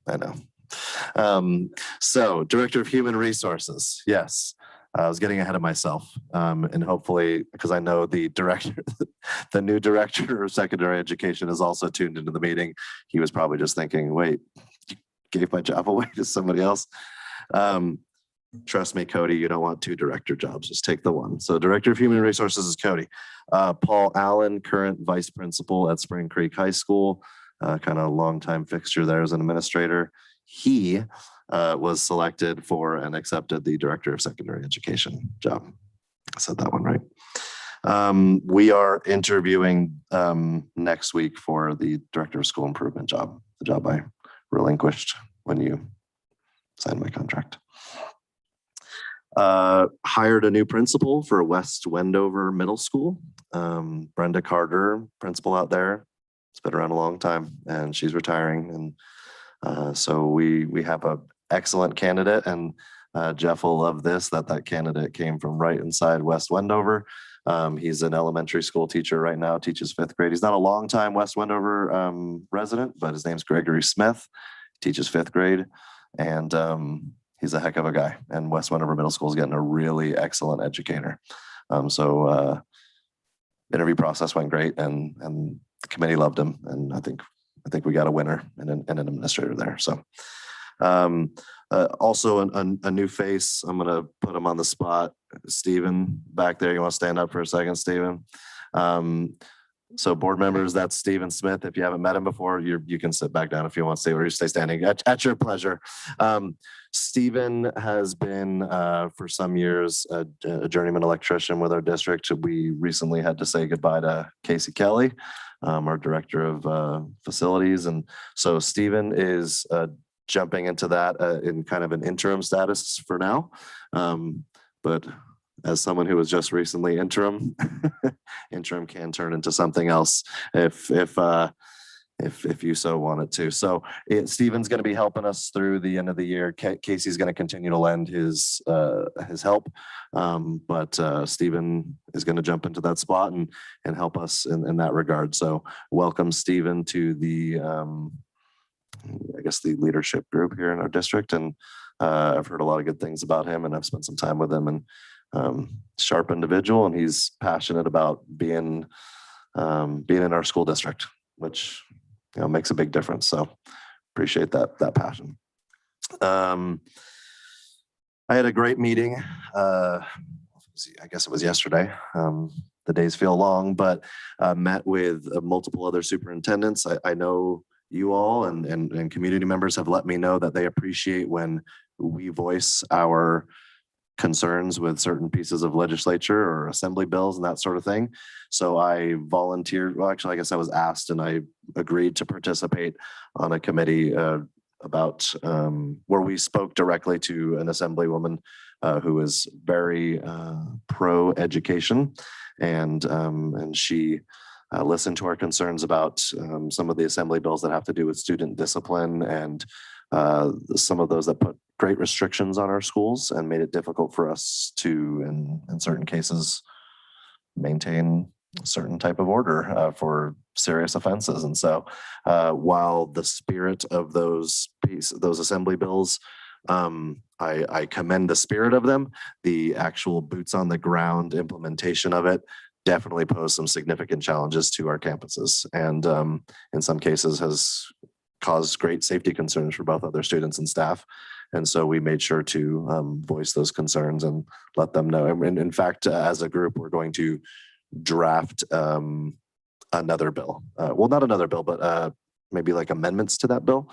Speaker 19: I know. So Director of Human Resources, yes. I was getting ahead of myself, and hopefully, because I know the new director of secondary education is also tuned into the meeting. He was probably just thinking, wait, you gave my job away to somebody else. Trust me, Cody, you don't want two director jobs, just take the one. So Director of Human Resources is Cody. Paul Allen, current vice principal at Spring Creek High School, kind of longtime fixture there as an administrator. He was selected for and accepted the Director of Secondary Education job. I said that one right. We are interviewing next week for the Director of School Improvement job, the job I relinquished when you signed my contract. Hired a new principal for West Wendover Middle School. Brenda Carter, principal out there. It's been around a long time and she's retiring. And so we have a excellent candidate, and Jeff will love this, that candidate came from right inside West Wendover. He's an elementary school teacher right now, teaches 5th grade. He's not a long time West Wendover resident, but his name's Gregory Smith, teaches 5th grade, and he's a heck of a guy. And West Wendover Middle School is getting a really excellent educator. So interview process went great, and the committee loved him, and I think we got a winner and an administrator there. So also a new face. I'm going to put him on the spot. Stephen back there. You want to stand up for a second, Stephen? So board members, that's Stephen Smith. If you haven't met him before, you can sit back down if you want to stay, or you stay standing at your pleasure. Stephen has been for some years a journeyman electrician with our district. We recently had to say goodbye to Casey Kelly, our director of facilities. And so Stephen is jumping into that in kind of an interim status for now. But as someone who was just recently interim, interim can turn into something else if you so wanted to. So Stephen's going to be helping us through the end of the year. Casey's going to continue to lend his help, but Stephen is going to jump into that spot and help us in that regard. So welcome Stephen to the I guess, the leadership group here in our district. And I've heard a lot of good things about him, and I've spent some time with him, and sharp individual, and he's passionate about being in our school district, which, you know, makes a big difference. So appreciate that passion. I had a great meeting. I guess it was yesterday. The days feel long, but met with multiple other superintendents. I know you all and community members have let me know that they appreciate when we voice our concerns with certain pieces of legislature or assembly bills and that sort of thing. So I volunteered, well, actually, I guess I was asked, and I agreed to participate on a committee about where we spoke directly to an assemblywoman who is very pro-education, and she listened to our concerns about some of the assembly bills that have to do with student discipline, and some of those that put great restrictions on our schools and made it difficult for us to, in certain cases, maintain a certain type of order for serious offenses. And so while the spirit of those assembly bills, I commend the spirit of them, the actual boots on the ground implementation of it definitely posed some significant challenges to our campuses, and in some cases has caused great safety concerns for both other students and staff. And so we made sure to voice those concerns and let them know. And in fact, as a group, we're going to draft another bill. Well, not another bill, but maybe like amendments to that bill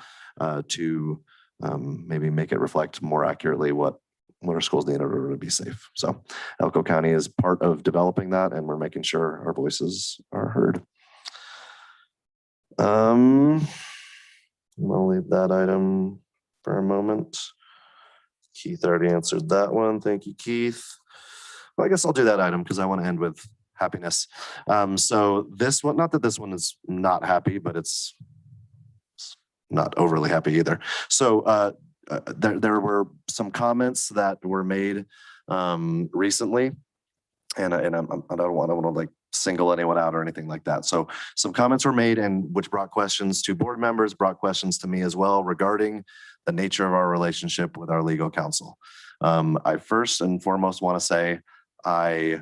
Speaker 19: to maybe make it reflect more accurately what our schools need in order to be safe. So Elko County is part of developing that, and we're making sure our voices are heard. I'll leave that item for a moment. Keith already answered that one. Thank you, Keith. Well, I guess I'll do that item because I want to end with happiness. So this one, not that this one is not happy, but it's not overly happy either. So there were some comments that were made recently, and I don't want to like single anyone out or anything like that. So some comments were made, and which brought questions to board members, brought questions to me as well regarding the nature of our relationship with our legal counsel. I first and foremost want to say I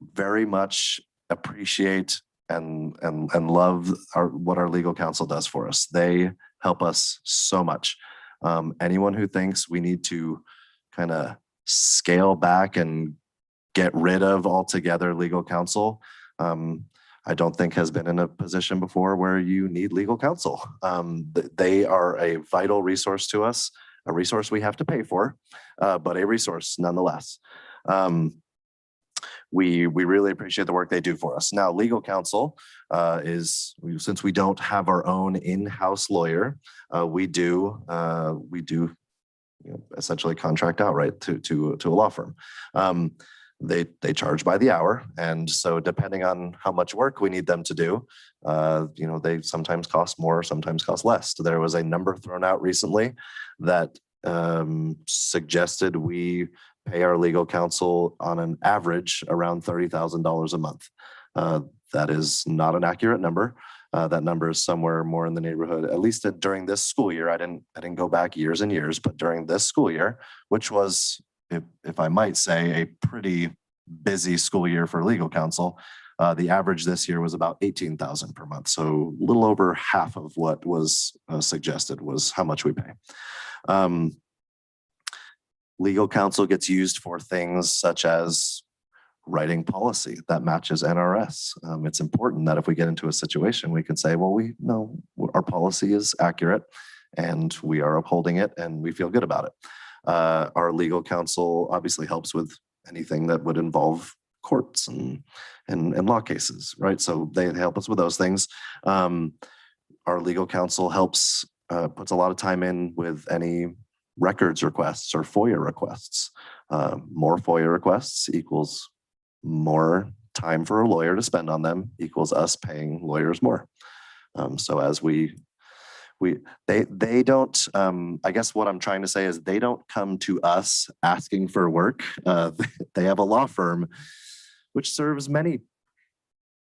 Speaker 19: very much appreciate and love what our legal counsel does for us. They help us so much. Anyone who thinks we need to kind of scale back and get rid of altogether legal counsel, I don't think has been in a position before where you need legal counsel. They are a vital resource to us, a resource we have to pay for, but a resource nonetheless. We really appreciate the work they do for us. Now, legal counsel since we don't have our own in-house lawyer, we do essentially contract outright to a law firm. They charge by the hour, and so depending on how much work we need them to do, they sometimes cost more, sometimes cost less. There was a number thrown out recently that suggested we pay our legal counsel on an average around $30,000 a month. That is not an accurate number. That number is somewhere more in the neighborhood, at least during this school year. I didn't go back years and years, but during this school year, which was, if I might say, a pretty busy school year for legal counsel, the average this year was about $18,000 per month. So a little over half of what was suggested was how much we pay. Legal counsel gets used for things such as writing policy that matches NRS. It's important that if we get into a situation, we can say, well, we know our policy is accurate and we are upholding it and we feel good about it. Our legal counsel obviously helps with anything that would involve courts and law cases, right? So they help us with those things. Our legal counsel helps, puts a lot of time in with any records requests or FOIA requests. More FOIA requests equals more time for a lawyer to spend on them, equals us paying lawyers more. So as they don't, I guess what I'm trying to say is they don't come to us asking for work. They have a law firm which serves many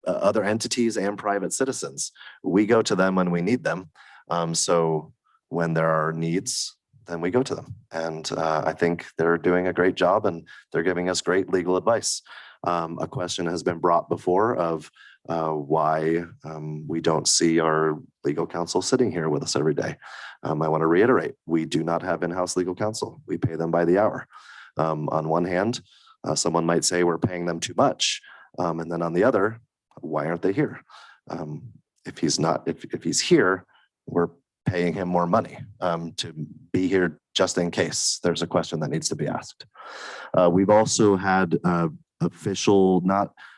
Speaker 19: other entities and private citizens. We go to them when we need them. So when there are needs, then we go to them. And I think they're doing a great job and they're giving us great legal advice. A question has been brought before of why we don't see our legal counsel sitting here with us every day. I want to reiterate, we do not have in-house legal counsel. We pay them by the hour. On one hand, someone might say we're paying them too much. And then on the other, why aren't they here? If he's here, we're paying him more money to be here just in case there's a question that needs to be asked. We've also had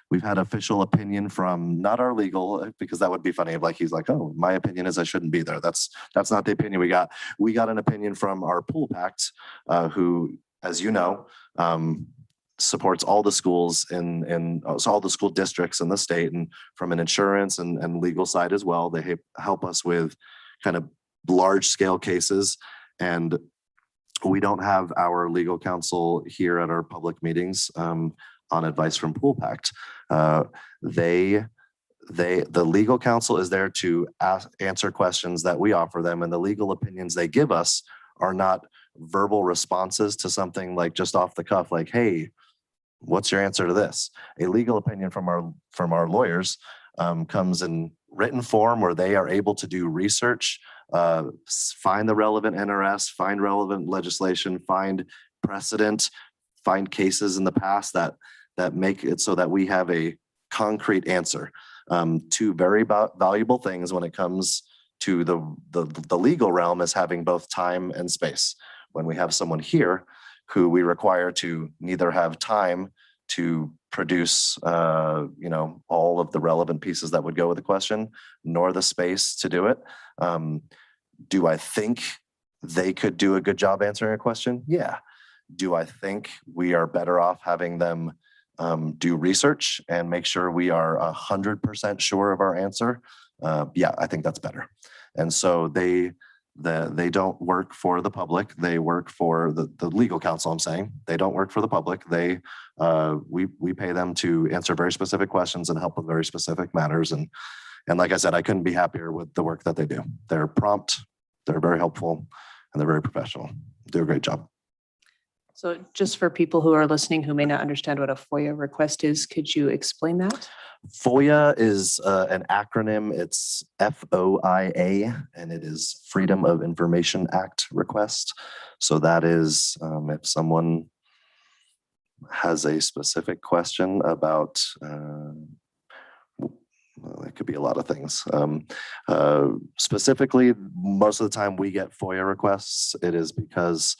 Speaker 19: we've had official opinion from not our legal, because that would be funny. Like he's like, oh, my opinion is I shouldn't be there. That's not the opinion we got. We got an opinion from our pool pact, who, as you know, supports all the schools so all the school districts in the state, and from an insurance and legal side as well. They help us with kind of large scale cases, and we don't have our legal counsel here at our public meetings on advice from Pool Pact. The legal counsel is there to answer questions that we offer them, and the legal opinions they give us are not verbal responses to something like just off the cuff, like, hey, what's your answer to this? A legal opinion from our lawyers comes in written form, where they are able to do research, find the relevant NRS, find relevant legislation, find precedent, find cases in the past that make it so that we have a concrete answer. Two very valuable things when it comes to the legal realm is having both time and space. When we have someone here who we require to neither have time to produce all of the relevant pieces that would go with the question, nor the space to do it. Do I think they could do a good job answering a question? Yeah. Do I think we are better off having them do research and make sure we are 100% sure of our answer? Yeah, I think that's better. And so they don't work for the public. They work for the legal counsel. I'm saying they don't work for the public. We pay them to answer very specific questions and help with very specific matters. And like I said, I couldn't be happier with the work that they do. They're prompt, they're very helpful, and they're very professional. Do a great job.
Speaker 1: So just for people who are listening who may not understand what a FOIA request is, could you explain that?
Speaker 19: FOIA is an acronym. It's FOIA, and it is Freedom of Information Act request. So that is if someone has a specific question about, it could be a lot of things. Specifically, most of the time we get FOIA requests, it is because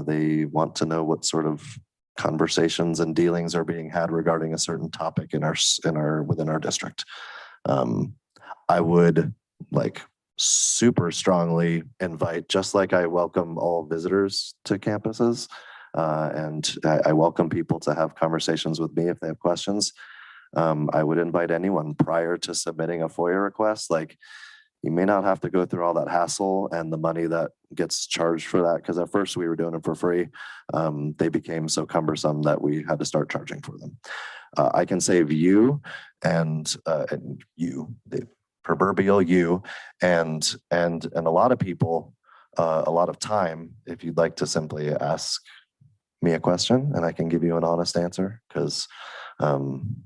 Speaker 19: they want to know what sort of conversations and dealings are being had regarding a certain topic within our district. I would super strongly invite, just like I welcome all visitors to campuses, and I welcome people to have conversations with me if they have questions. I would invite anyone prior to submitting a FOIA request. You may not have to go through all that hassle and the money that gets charged for that, because at first we were doing it for free. They became so cumbersome that we had to start charging for them. I can save you and you, the proverbial you, and a lot of people a lot of time if you'd like to simply ask me a question and I can give you an honest answer, because I'm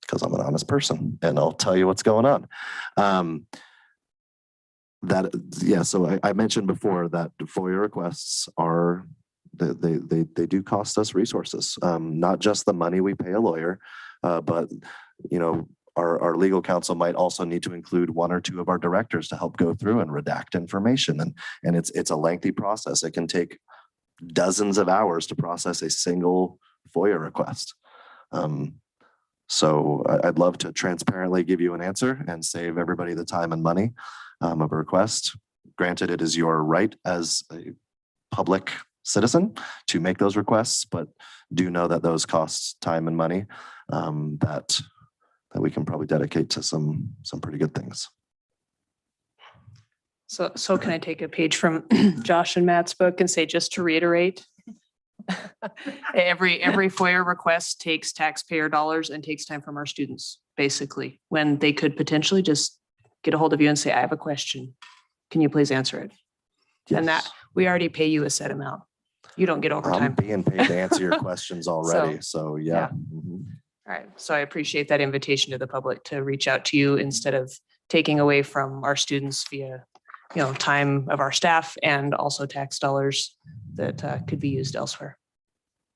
Speaker 19: an honest person and I'll tell you what's going on. So I mentioned before that FOIA requests are, they do cost us resources, not just the money we pay a lawyer, but our legal counsel might also need to include one or two of our directors to help go through and redact information, and it's a lengthy process. It can take dozens of hours to process a single FOIA request. So I'd love to transparently give you an answer and save everybody the time and money of a request. Granted, it is your right as a public citizen to make those requests, but do know that those cost time and money that we can probably dedicate to some pretty good things.
Speaker 1: So can I take a page from Josh and Matt's book and say, just to reiterate, every FOIA request takes taxpayer dollars and takes time from our students. basically, when they could potentially just get a hold of you and say, I have a question. Can you please answer it? And that we already pay you a set amount. You don't get
Speaker 19: I'm
Speaker 1: overtime.
Speaker 19: being paid to answer your questions already. So yeah. Mhm.
Speaker 1: All right. So I appreciate that invitation to the public to reach out to you instead of taking away from our students via, time of our staff and also tax dollars that could be used elsewhere.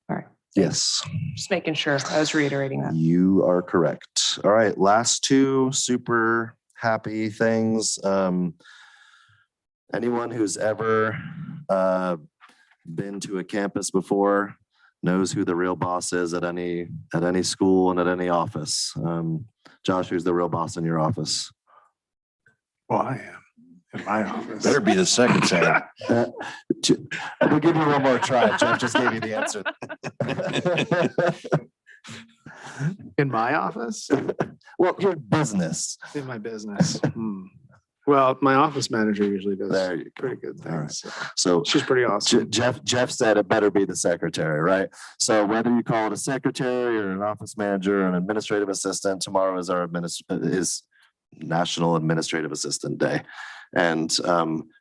Speaker 1: All right.
Speaker 19: Yes.
Speaker 1: Just making sure. I was reiterating that.
Speaker 19: You are correct. All right. Last two super happy things. Anyone who's ever been to a campus before knows who the real boss is at any school and at any office. Josh, who's the real boss in your office?
Speaker 13: Well, I am in my office.
Speaker 4: Better be the secretary.
Speaker 19: We'll give you one more try. Jeff just gave you the answer.
Speaker 13: In my office?
Speaker 19: Well, your business.
Speaker 13: In my business. Well, my office manager usually does
Speaker 19: There you go.
Speaker 13: pretty good
Speaker 19: All right.
Speaker 13: things.
Speaker 19: So
Speaker 13: She's pretty awesome.
Speaker 19: Jeff said it better be the secretary, right? So whether you call it a secretary or an office manager or an administrative assistant, tomorrow is is National Administrative Assistant Day. And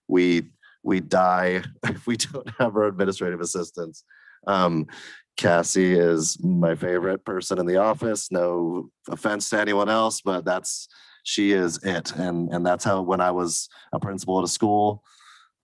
Speaker 19: we die if we don't have our administrative assistants. Cassie is my favorite person in the office. No offense to anyone else, but she is it. And that's how, when I was a principal at a school,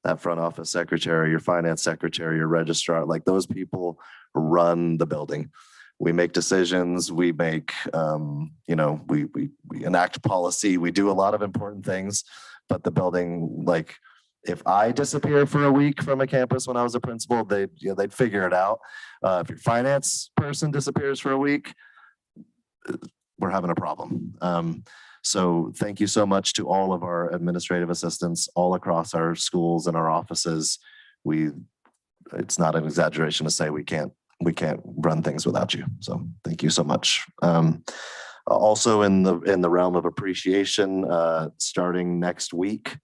Speaker 19: that front office secretary, your finance secretary, your registrar, like those people run the building. We make decisions, we make, we enact policy, we do a lot of important things, but the building, like, if I disappear for a week from a campus when I was a principal, they'd figure it out. If your finance person disappears for a week, we're having a problem. So thank you so much to all of our administrative assistants all across our schools and our offices. It's not an exaggeration to say we can't run things without you. So thank you so much. Also in the realm of appreciation, starting next week,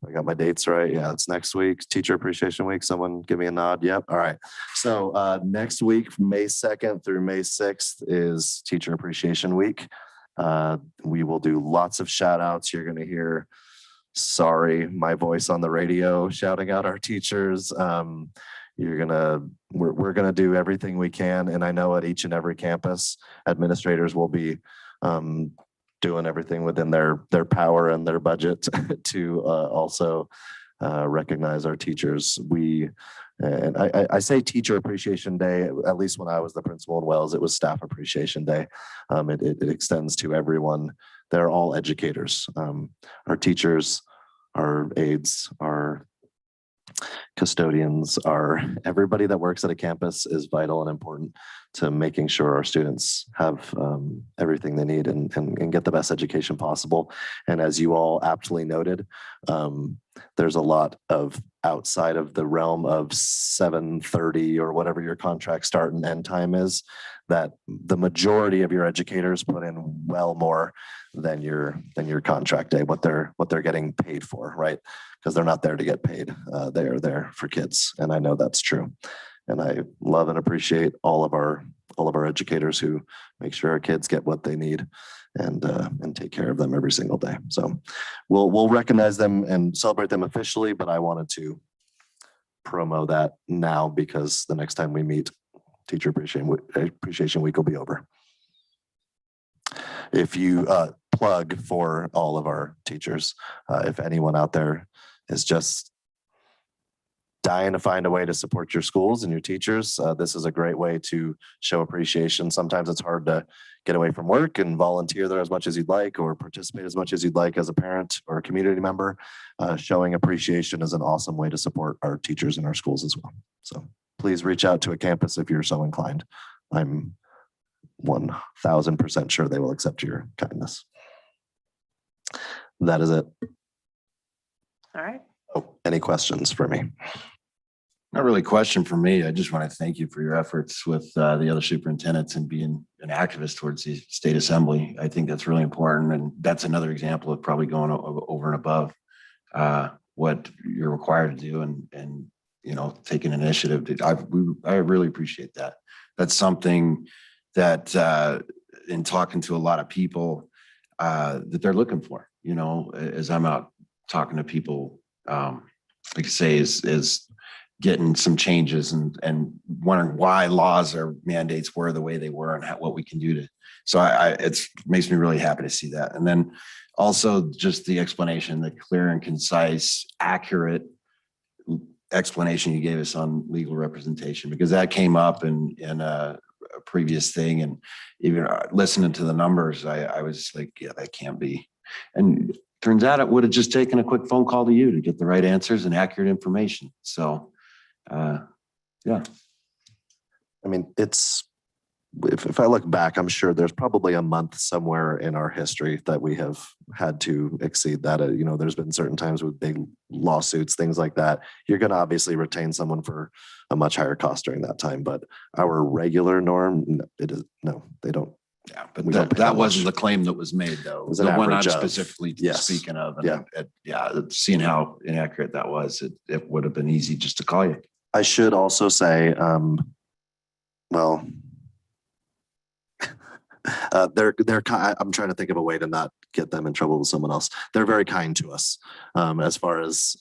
Speaker 19: I got my dates right. Yeah, it's next week, Teacher Appreciation Week. Someone give me a nod. Yep. All right. So next week, May 2nd through May 6th is Teacher Appreciation Week. We will do lots of shout outs. You're going to hear, sorry, my voice on the radio shouting out our teachers. We're going to do everything we can. And I know at each and every campus, administrators will be doing everything within their power and their budget to also recognize our teachers. I say Teacher Appreciation Day, at least when I was the principal in Wells, it was Staff Appreciation Day. It extends to everyone. They're all educators. Our teachers, our aides, our custodians, everybody that works at a campus is vital and important to making sure our students have everything they need and get the best education possible. And as you all aptly noted, there's a lot of outside of the realm of 7:30 or whatever your contract start and end time is, that the majority of your educators put in well more than your contract day, what they're getting paid for, right? Because they're not there to get paid. They are there for kids. And I know that's true. And I love and appreciate all of our educators who make sure our kids get what they need and take care of them every single day. So we'll recognize them and celebrate them officially, but I wanted to promo that now because the next time we meet, Teacher Appreciation Week will be over. If you plug for all of our teachers, if anyone out there is just dying to find a way to support your schools and your teachers, this is a great way to show appreciation. Sometimes it's hard to get away from work and volunteer there as much as you'd like or participate as much as you'd like as a parent or a community member. Showing appreciation is an awesome way to support our teachers in our schools as well. So please reach out to a campus if you're so inclined. I'm 1000% sure they will accept your kindness. That is it.
Speaker 1: All right.
Speaker 19: Oh, any questions for me?
Speaker 4: Not really a question for me. I just want to thank you for your efforts with the other superintendents and being an activist towards the state assembly. I think that's really important. And that's another example of probably going over and above what you're required to do and taking initiative. I really appreciate that. That's something that in talking to a lot of people that they're looking for, you know, as I'm out talking to people, like I say, is getting some changes and wondering why laws or mandates were the way they were and what we can do to. So it makes me really happy to see that. And then also just the explanation, the clear and concise, accurate explanation you gave us on legal representation, because that came up in a previous thing. And even listening to the numbers, I was like, yeah, that can't be. And turns out it would have just taken a quick phone call to you to get the right answers and accurate information. So, yeah.
Speaker 19: I mean, if I look back, I'm sure there's probably a month somewhere in our history that we have had to exceed that. You know, there's been certain times with big lawsuits, things like that. You're going to obviously retain someone for a much higher cost during that time. But our regular norm, they don't.
Speaker 4: Yeah, but that wasn't the claim that was made, though. The one I'm specifically speaking of. And seeing how inaccurate that was, it would have been easy just to call you.
Speaker 19: I should also say, I'm trying to think of a way to not get them in trouble with someone else. They're very kind to us as far as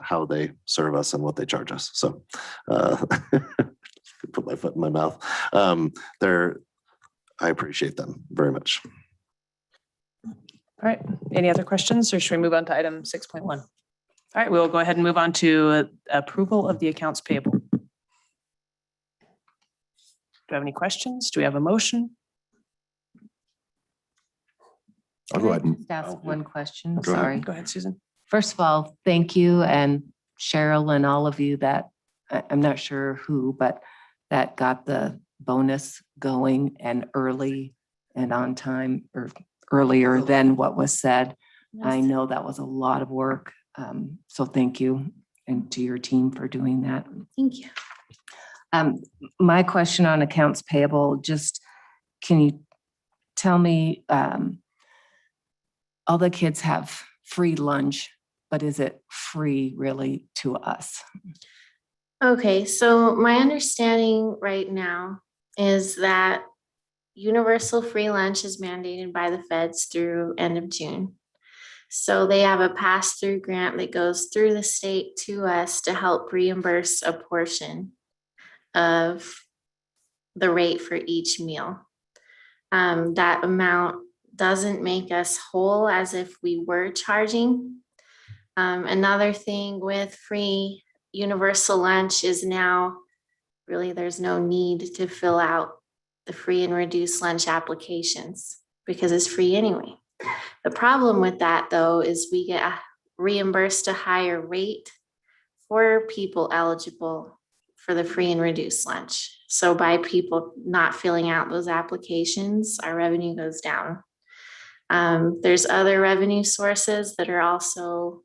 Speaker 19: how they serve us and what they charge us. So put my foot in my mouth. I appreciate them very much.
Speaker 1: All right. Any other questions, or should we move on to item 6.1? All right, we'll go ahead and move on to approval of the accounts payable. Do you have any questions? Do we have a motion?
Speaker 4: I'll go ahead and
Speaker 12: Just ask one question.
Speaker 4: Go ahead.
Speaker 12: Sorry.
Speaker 1: Go ahead, Susan.
Speaker 12: First of all, thank you, and Cheryl and all of you that, I'm not sure who, but that got the bonus going and early and on time, or earlier than what was said. I know that was a lot of work. So thank you, and to your team for doing that.
Speaker 18: Thank you.
Speaker 12: My question on accounts payable, just can you tell me, all the kids have free lunch, but is it free really to us?
Speaker 18: Okay, so my understanding right now is that universal free lunch is mandated by the feds through end of June. So they have a pass-through grant that goes through the state to us to help reimburse a portion of the rate for each meal. That amount doesn't make us whole as if we were charging. Another thing with free universal lunch is now really there's no need to fill out the free and reduced lunch applications because it's free anyway. The problem with that, though, is we get reimbursed a higher rate for people eligible for the free and reduced lunch. So by people not filling out those applications, our revenue goes down. There's other revenue sources that are also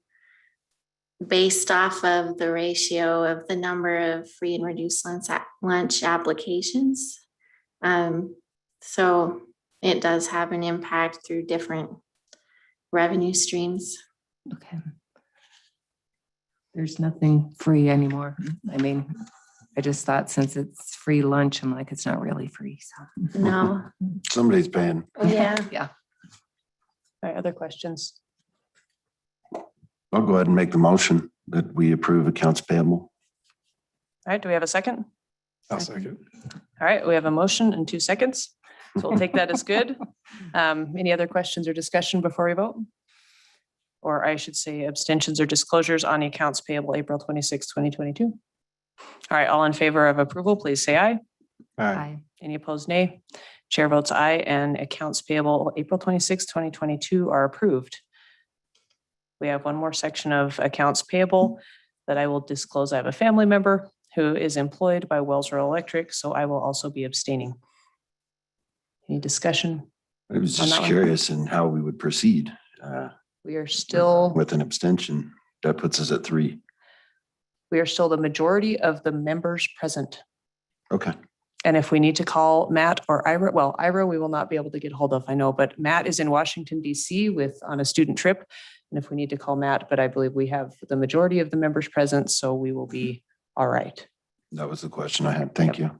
Speaker 18: based off of the ratio of the number of free and reduced lunch applications. So it does have an impact through different revenue streams.
Speaker 12: Okay. There's nothing free anymore. I mean, I just thought since it's free lunch, I'm like, it's not really free. So
Speaker 18: No.
Speaker 4: Somebody's paying.
Speaker 18: Yeah.
Speaker 12: Yeah.
Speaker 1: All right, other questions?
Speaker 4: I'll go ahead and make the motion that we approve accounts payable.
Speaker 1: All right, do we have a second?
Speaker 13: I'll second.
Speaker 1: All right, we have a motion in 2 seconds. So we'll take that as good. Any other questions or discussion before we vote? Or I should say abstentions or disclosures on the accounts payable April 26, 2022. All right, all in favor of approval, please say aye.
Speaker 12: Aye.
Speaker 1: Any opposed, nay? Chair votes aye, and accounts payable April 26, 2022 are approved. We have one more section of accounts payable that I will disclose. I have a family member who is employed by Wells Rural Electric, so I will also be abstaining. Any discussion?
Speaker 4: I was
Speaker 1: on
Speaker 4: just
Speaker 1: that one?
Speaker 4: curious in how we would proceed
Speaker 1: We are still,
Speaker 4: with an abstention. That puts us at 3.
Speaker 1: we are still the majority of the members present.
Speaker 4: Okay.
Speaker 1: And if we need to call Matt or Ira, well, Ira, we will not be able to get hold of, I know, but Matt is in Washington, DC on a student trip. And if we need to call Matt, but I believe we have the majority of the members present, so we will be all right.
Speaker 4: That was the question I had. Thank you.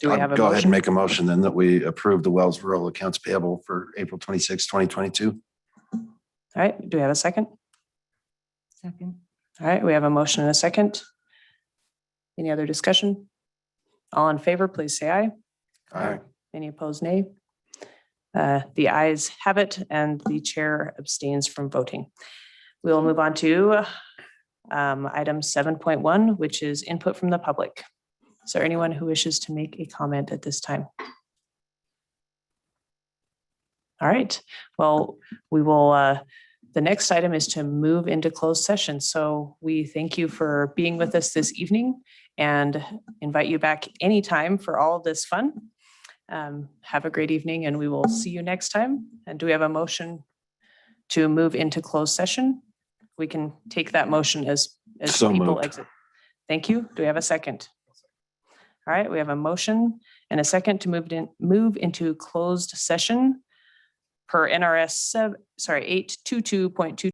Speaker 1: Do we
Speaker 4: I'll
Speaker 1: have a
Speaker 4: go ahead and
Speaker 1: motion?
Speaker 4: make a motion then that we approve the Wells Rural accounts payable for April 26, 2022.
Speaker 1: All right, do we have a second?
Speaker 12: Second.
Speaker 1: All right, we have a motion and a second. Any other discussion? All in favor, please say aye.
Speaker 4: Aye.
Speaker 1: Any opposed, nay? The ayes have it and the chair abstains from voting. We will move on to item 7.1, which is input from the public. Is there anyone who wishes to make a comment at this time? All right, well, we will, the next item is to move into closed session. So we thank you for being with us this evening and invite you back anytime for all of this fun. Have a great evening and we will see you next time. And do we have a motion to move into closed session? We can take that motion as
Speaker 4: So
Speaker 1: people
Speaker 4: moved.
Speaker 1: exit. Thank you. Do we have a second? All right, we have a motion and a second to move into closed session per NRS 822.2.